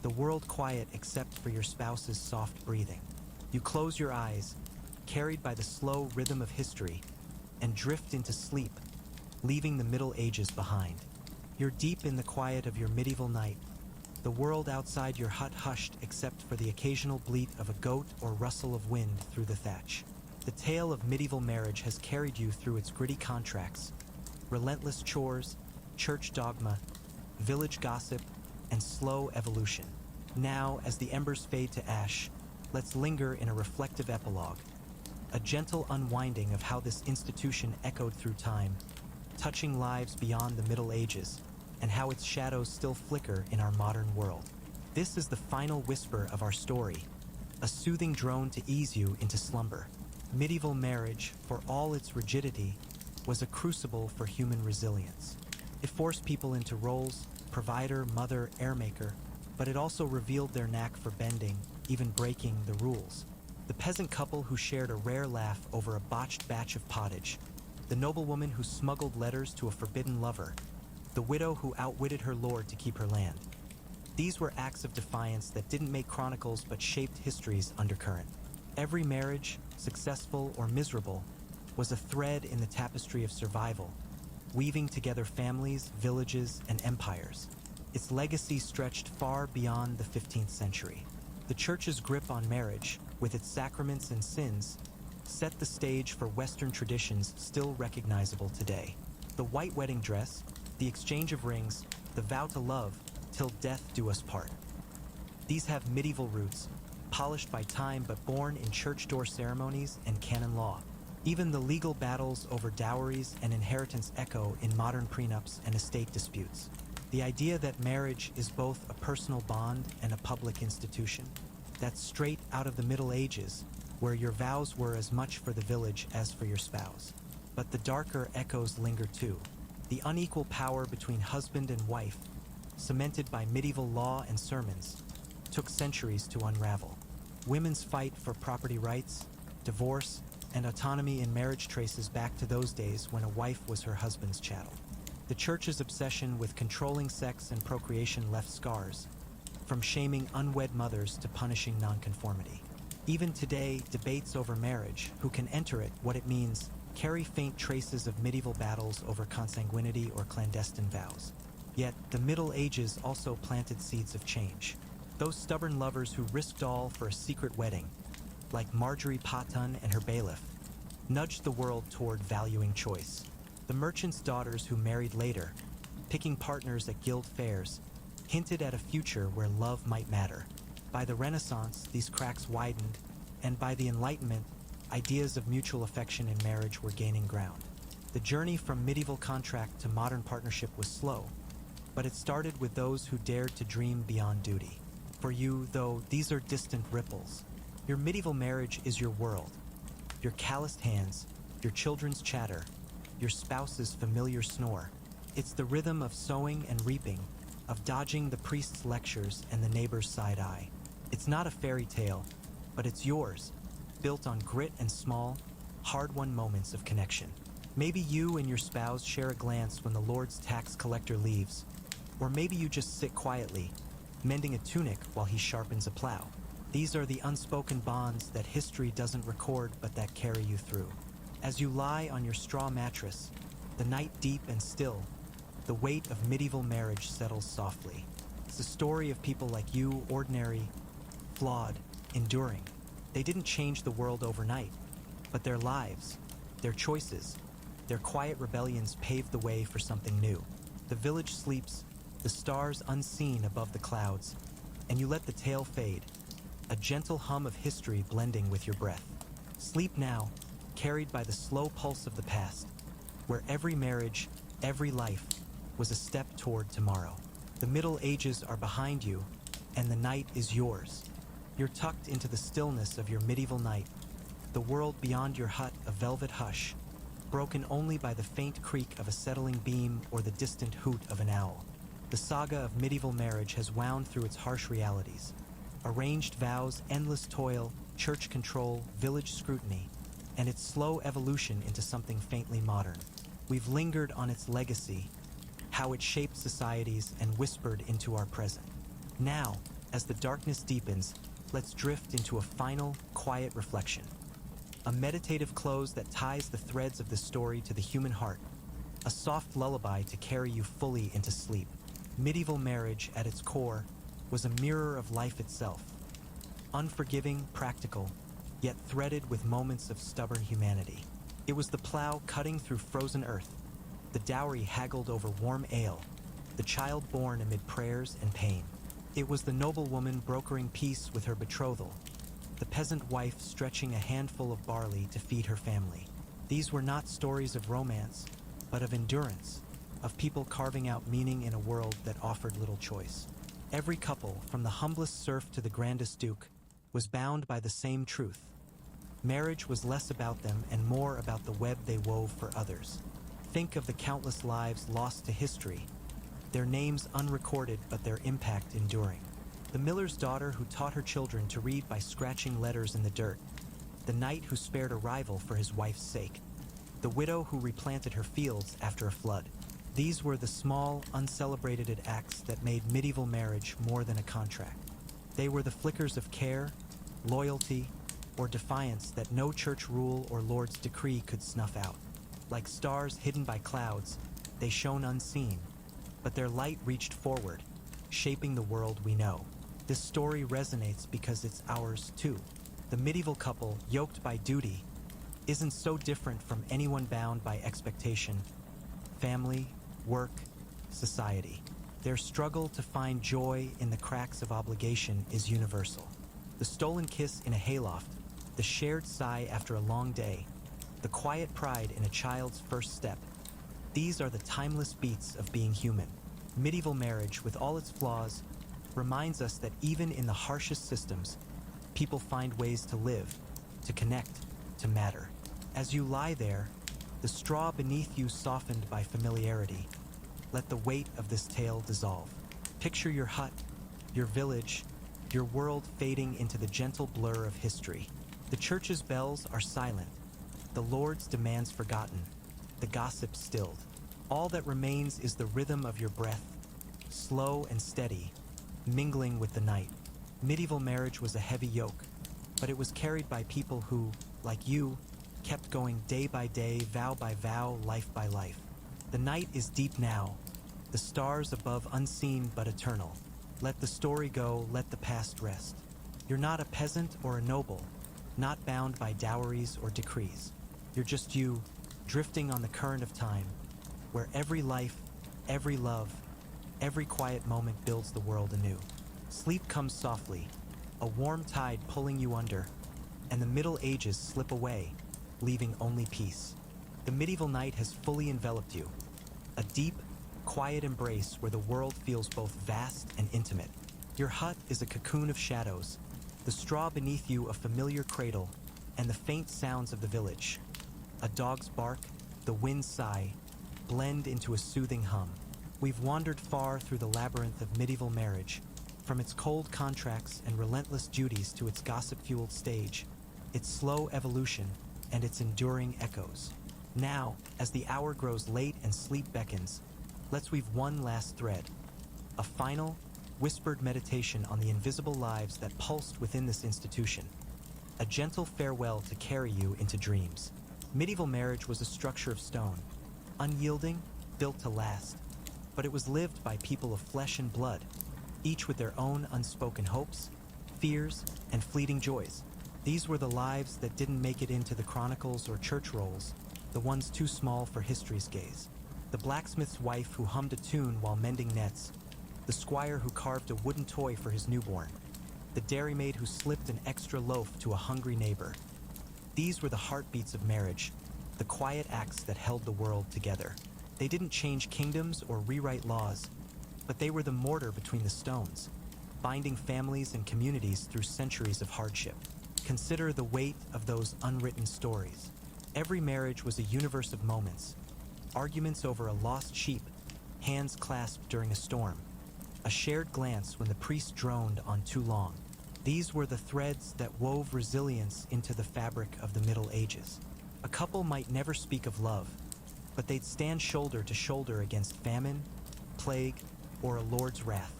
[SPEAKER 1] the world quiet except for your spouse's soft breathing. You close your eyes, carried by the slow rhythm of history, and drift into sleep, leaving the Middle Ages behind. You're deep in the quiet of your medieval night, the world outside your hut hushed except for the occasional bleat of a goat or rustle of wind through the thatch. The tale of medieval marriage has carried you through its gritty contracts, relentless chores, church dogma, village gossip, and slow evolution. Now, as the embers fade to ash, let's linger in a reflective epilogue, a gentle unwinding of how this institution echoed through time, touching lives beyond the Middle Ages, and how its shadows still flicker in our modern world. This is the final whisper of our story, a soothing drone to ease you into slumber. Medieval marriage, for all its rigidity, was a crucible for human resilience. It forced people into roles, provider, mother, heirmaker, but it also revealed their knack for bending, even breaking the rules. The peasant couple who shared a rare laugh over a botched batch of pottage, the noblewoman who smuggled letters to a forbidden lover, the widow who outwitted her lord to keep her land. These were acts of defiance that didn't make chronicles but shaped history's undercurrent. Every marriage, successful or miserable, was a thread in the tapestry of survival, weaving together families, villages, and empires. Its legacy stretched far beyond the 15th century. The Church's grip on marriage, with its sacraments and sins, set the stage for Western traditions still recognizable today. The white wedding dress, the exchange of rings, the vow to love, till death do us part. These have medieval roots, polished by time but born in church door ceremonies and canon law. Even the legal battles over dowries and inheritance echo in modern prenups and estate disputes. The idea that marriage is both a personal bond and a public institution, that's straight out of the Middle Ages, where your vows were as much for the village as for your spouse. But the darker echoes linger too. The unequal power between husband and wife, cemented by medieval law and sermons, took centuries to unravel. Women's fight for property rights, divorce, and autonomy in marriage traces back to those days when a wife was her husband's chattel. The Church's obsession with controlling sex and procreation left scars, from shaming unwed mothers to punishing nonconformity. Even today, debates over marriage, who can enter it, what it means, carry faint traces of medieval battles over consanguinity or clandestine vows. Yet, the Middle Ages also planted seeds of change. Those stubborn lovers who risked all for a secret wedding, like Marjorie Patton and her bailiff, nudged the world toward valuing choice. The merchants' daughters who married later, picking partners at guild fairs, hinted at a future where love might matter. By the Renaissance, these cracks widened, and by the Enlightenment, ideas of mutual affection in marriage were gaining ground. The journey from medieval contract to modern partnership was slow, but it started with those who dared to dream beyond duty. For you, though, these are distant ripples. Your medieval marriage is your world. Your calloused hands, your children's chatter, your spouse's familiar snore. It's the rhythm of sowing and reaping, of dodging the priest's lectures and the neighbor's side eye. It's not a fairy tale, but it's yours, built on grit and small, hard-won moments of connection. Maybe you and your spouse share a glance when the Lord's tax collector leaves, or maybe you just sit quietly, mending a tunic while he sharpens a plow. These are the unspoken bonds that history doesn't record but that carry you through. As you lie on your straw mattress, the night deep and still, the weight of medieval marriage settles softly. It's the story of people like you, ordinary, flawed, enduring. They didn't change the world overnight, but their lives, their choices, their quiet rebellions paved the way for something new. The village sleeps, the stars unseen above the clouds, and you let the tale fade, a gentle hum of history blending with your breath. Sleep now, carried by the slow pulse of the past, where every marriage, every life, was a step toward tomorrow. The Middle Ages are behind you, and the night is yours. You're tucked into the stillness of your medieval night, the world beyond your hut a velvet hush, broken only by the faint creak of a settling beam or the distant hoot of an owl. The saga of medieval marriage has wound through its harsh realities. Arranged vows, endless toil, church control, village scrutiny, and its slow evolution into something faintly modern. We've lingered on its legacy, how it shaped societies and whispered into our present. Now, as the darkness deepens, let's drift into a final, quiet reflection. A meditative close that ties the threads of the story to the human heart. A soft lullaby to carry you fully into sleep. Medieval marriage, at its core, was a mirror of life itself. Unforgiving, practical, yet threaded with moments of stubborn humanity. It was the plow cutting through frozen earth, the dowry haggled over warm ale, the child born amid prayers and pain. It was the noblewoman brokering peace with her betrothal, the peasant wife stretching a handful of barley to feed her family. These were not stories of romance, but of endurance, of people carving out meaning in a world that offered little choice. Every couple, from the humblest serf to the grandest duke, was bound by the same truth. Marriage was less about them and more about the web they wove for others. Think of the countless lives lost to history, their names unrecorded but their impact enduring. The miller's daughter who taught her children to read by scratching letters in the dirt, the knight who spared a rival for his wife's sake, the widow who replanted her fields after a flood. These were the small, uncelebrated acts that made medieval marriage more than a contract. They were the flickers of care, loyalty, or defiance that no church rule or Lord's decree could snuff out. Like stars hidden by clouds, they shone unseen, but their light reached forward, shaping the world we know. This story resonates because it's ours too. The medieval couple, yoked by duty, isn't so different from anyone bound by expectation, family, work, society. Their struggle to find joy in the cracks of obligation is universal. The stolen kiss in a hayloft, the shared sigh after a long day, the quiet pride in a child's first step. These are the timeless beats of being human. Medieval marriage, with all its flaws, reminds us that even in the harshest systems, people find ways to live, to connect, to matter. As you lie there, the straw beneath you softened by familiarity, let the weight of this tale dissolve. Picture your hut, your village, your world fading into the gentle blur of history. The church's bells are silent, the Lord's demands forgotten, the gossip stilled. All that remains is the rhythm of your breath, slow and steady, mingling with the night. Medieval marriage was a heavy yoke, but it was carried by people who, like you, kept going day by day, vow by vow, life by life. The night is deep now, the stars above unseen but eternal. Let the story go, let the past rest. You're not a peasant or a noble, not bound by dowries or decrees. You're just you, drifting on the current of time, where every life, every love, every quiet moment builds the world anew. Sleep comes softly, a warm tide pulling you under, and the Middle Ages slip away, leaving only peace. The medieval night has fully enveloped you, a deep, quiet embrace where the world feels both vast and intimate. Your hut is a cocoon of shadows, the straw beneath you a familiar cradle, and the faint sounds of the village. A dog's bark, the wind's sigh, blend into a soothing hum. We've wandered far through the labyrinth of medieval marriage, from its cold contracts and relentless duties to its gossip-fueled stage, its slow evolution, and its enduring echoes. Now, as the hour grows late and sleep beckons, let's weave one last thread, a final, whispered meditation on the invisible lives that pulsed within this institution, a gentle farewell to carry you into dreams. Medieval marriage was a structure of stone, unyielding, built to last, but it was lived by people of flesh and blood, each with their own unspoken hopes, fears, and fleeting joys. These were the lives that didn't make it into the chronicles or church rolls, the ones too small for history's gaze. The blacksmith's wife who hummed a tune while mending nets, the squire who carved a wooden toy for his newborn, the dairymaid who slipped an extra loaf to a hungry neighbor. These were the heartbeats of marriage, the quiet acts that held the world together. They didn't change kingdoms or rewrite laws, but they were the mortar between the stones, binding families and communities through centuries of hardship. Consider the weight of those unwritten stories. Every marriage was a universe of moments, arguments over a lost sheep, hands clasped during a storm, a shared glance when the priest droned on too long. These were the threads that wove resilience into the fabric of the Middle Ages. A couple might never speak of love, but they'd stand shoulder to shoulder against famine, plague, or a lord's wrath.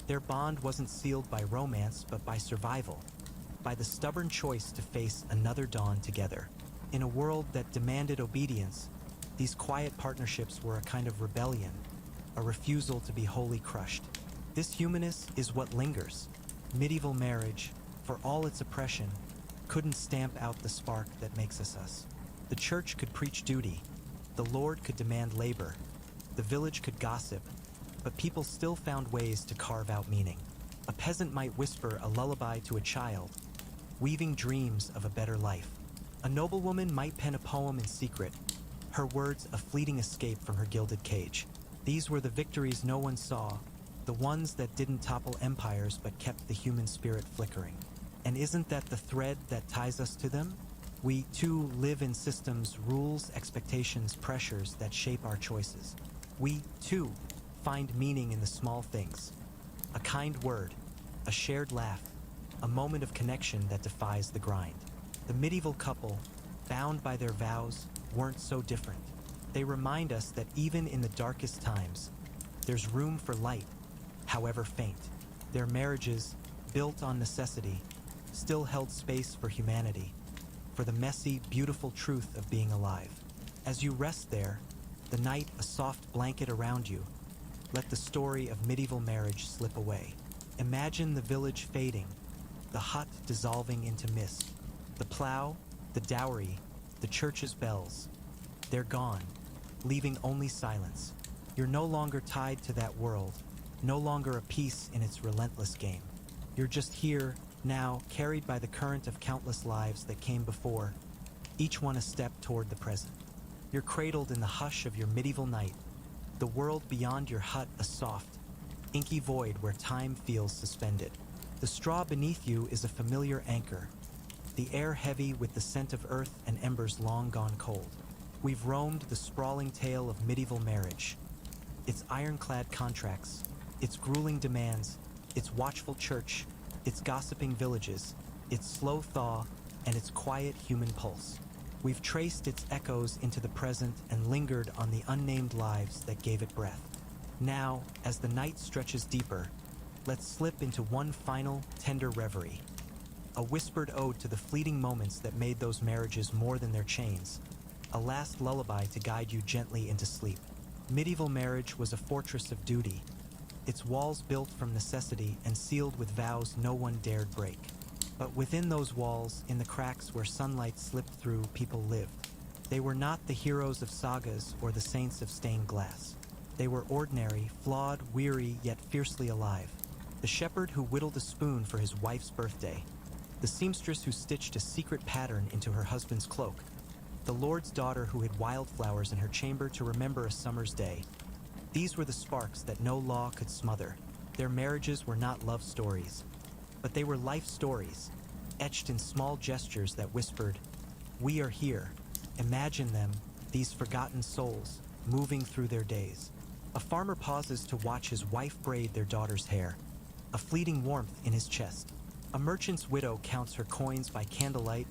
[SPEAKER 1] Their bond wasn't sealed by romance, but by survival, by the stubborn choice to face another dawn together. In a world that demanded obedience, these quiet partnerships were a kind of rebellion, a refusal to be wholly crushed. This humanness is what lingers. Medieval marriage, for all its oppression, couldn't stamp out the spark that makes us us. The church could preach duty, the Lord could demand labor, the village could gossip, but people still found ways to carve out meaning. A peasant might whisper a lullaby to a child, weaving dreams of a better life. A noblewoman might pen a poem in secret, her words a fleeting escape from her gilded cage. These were the victories no one saw, the ones that didn't topple empires but kept the human spirit flickering. And isn't that the thread that ties us to them? We, too, live in systems, rules, expectations, pressures that shape our choices. We, too, find meaning in the small things. A kind word, a shared laugh, a moment of connection that defies the grind. The medieval couple, bound by their vows, weren't so different. They remind us that even in the darkest times, there's room for light, however faint. Their marriages, built on necessity, still held space for humanity, for the messy, beautiful truth of being alive. As you rest there, the night a soft blanket around you, let the story of medieval marriage slip away. Imagine the village fading, the hut dissolving into mist, the plow, the dowry, the church's bells. They're gone, leaving only silence. You're no longer tied to that world, no longer a piece in its relentless game. You're just here, now, carried by the current of countless lives that came before, each one a step toward the present. You're cradled in the hush of your medieval night, the world beyond your hut a soft, inky void where time feels suspended. The straw beneath you is a familiar anchor, the air heavy with the scent of earth and embers long gone cold. We've roamed the sprawling tale of medieval marriage, its ironclad contracts, its grueling demands, its watchful church, its gossiping villages, its slow thaw, and its quiet human pulse. We've traced its echoes into the present and lingered on the unnamed lives that gave it breath. Now, as the night stretches deeper, let's slip into one final, tender reverie. A whispered ode to the fleeting moments that made those marriages more than their chains. A last lullaby to guide you gently into sleep. Medieval marriage was a fortress of duty, its walls built from necessity and sealed with vows no one dared break. But within those walls, in the cracks where sunlight slipped through, people lived. They were not the heroes of sagas or the saints of stained glass. They were ordinary, flawed, weary, yet fiercely alive. The shepherd who whittled a spoon for his wife's birthday. the seamstress who stitched a secret pattern into her husband's cloak, the lord's daughter who hid wildflowers in her chamber to remember a summer's day. These were the sparks that no law could smother. Their marriages were not love stories, but they were life stories, etched in small gestures that whispered, "We are here." Imagine them, these forgotten souls, moving through their days. A farmer pauses to watch his wife braid their daughter's hair, a fleeting warmth in his chest. A merchant's widow counts her coins by candlelight,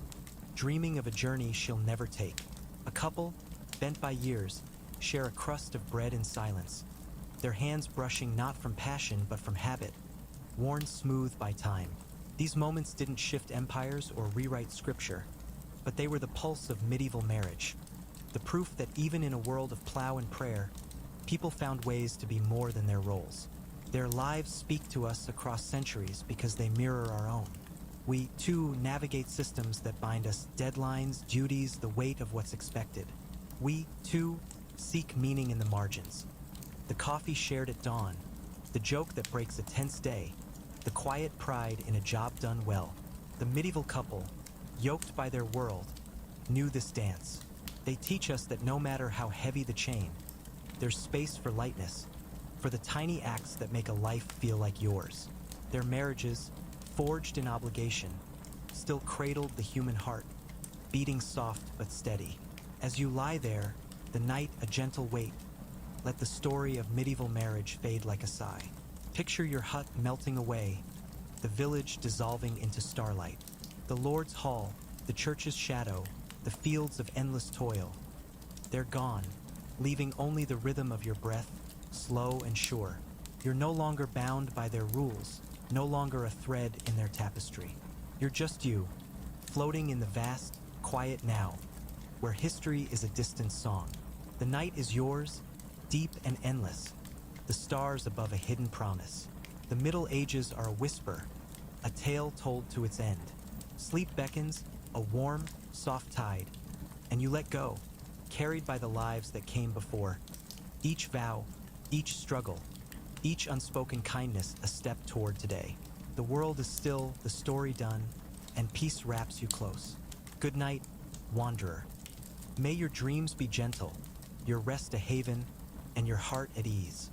[SPEAKER 1] dreaming of a journey she'll never take. A couple, bent by years, share a crust of bread in silence, their hands brushing not from passion but from habit, worn smooth by time. These moments didn't shift empires or rewrite scripture, but they were the pulse of medieval marriage, the proof that even in a world of plow and prayer, people found ways to be more than their roles. Their lives speak to us across centuries because they mirror our own. We, too, navigate systems that bind us, deadlines, duties, the weight of what's expected. We, too, seek meaning in the margins. The coffee shared at dawn, the joke that breaks a tense day, the quiet pride in a job done well. The medieval couple, yoked by their world, knew this dance. They teach us that no matter how heavy the chain, there's space for lightness, for the tiny acts that make a life feel like yours. Their marriages, forged in obligation, still cradled the human heart, beating soft but steady. As you lie there, the night a gentle weight, let the story of medieval marriage fade like a sigh. Picture your hut melting away, the village dissolving into starlight. The Lord's hall, the church's shadow, the fields of endless toil. They're gone, leaving only the rhythm of your breath, slow and sure. You're no longer bound by their rules, no longer a thread in their tapestry. You're just you, floating in the vast, quiet now, where history is a distant song. The night is yours, deep and endless, the stars above a hidden promise. The Middle Ages are a whisper, a tale told to its end. Sleep beckons, a warm, soft tide, and you let go, carried by the lives that came before. Each vow, each struggle, each unspoken kindness a step toward today. The world is still, the story done, and peace wraps you close. Good night, wanderer. May your dreams be gentle, your rest a haven, and your heart at ease.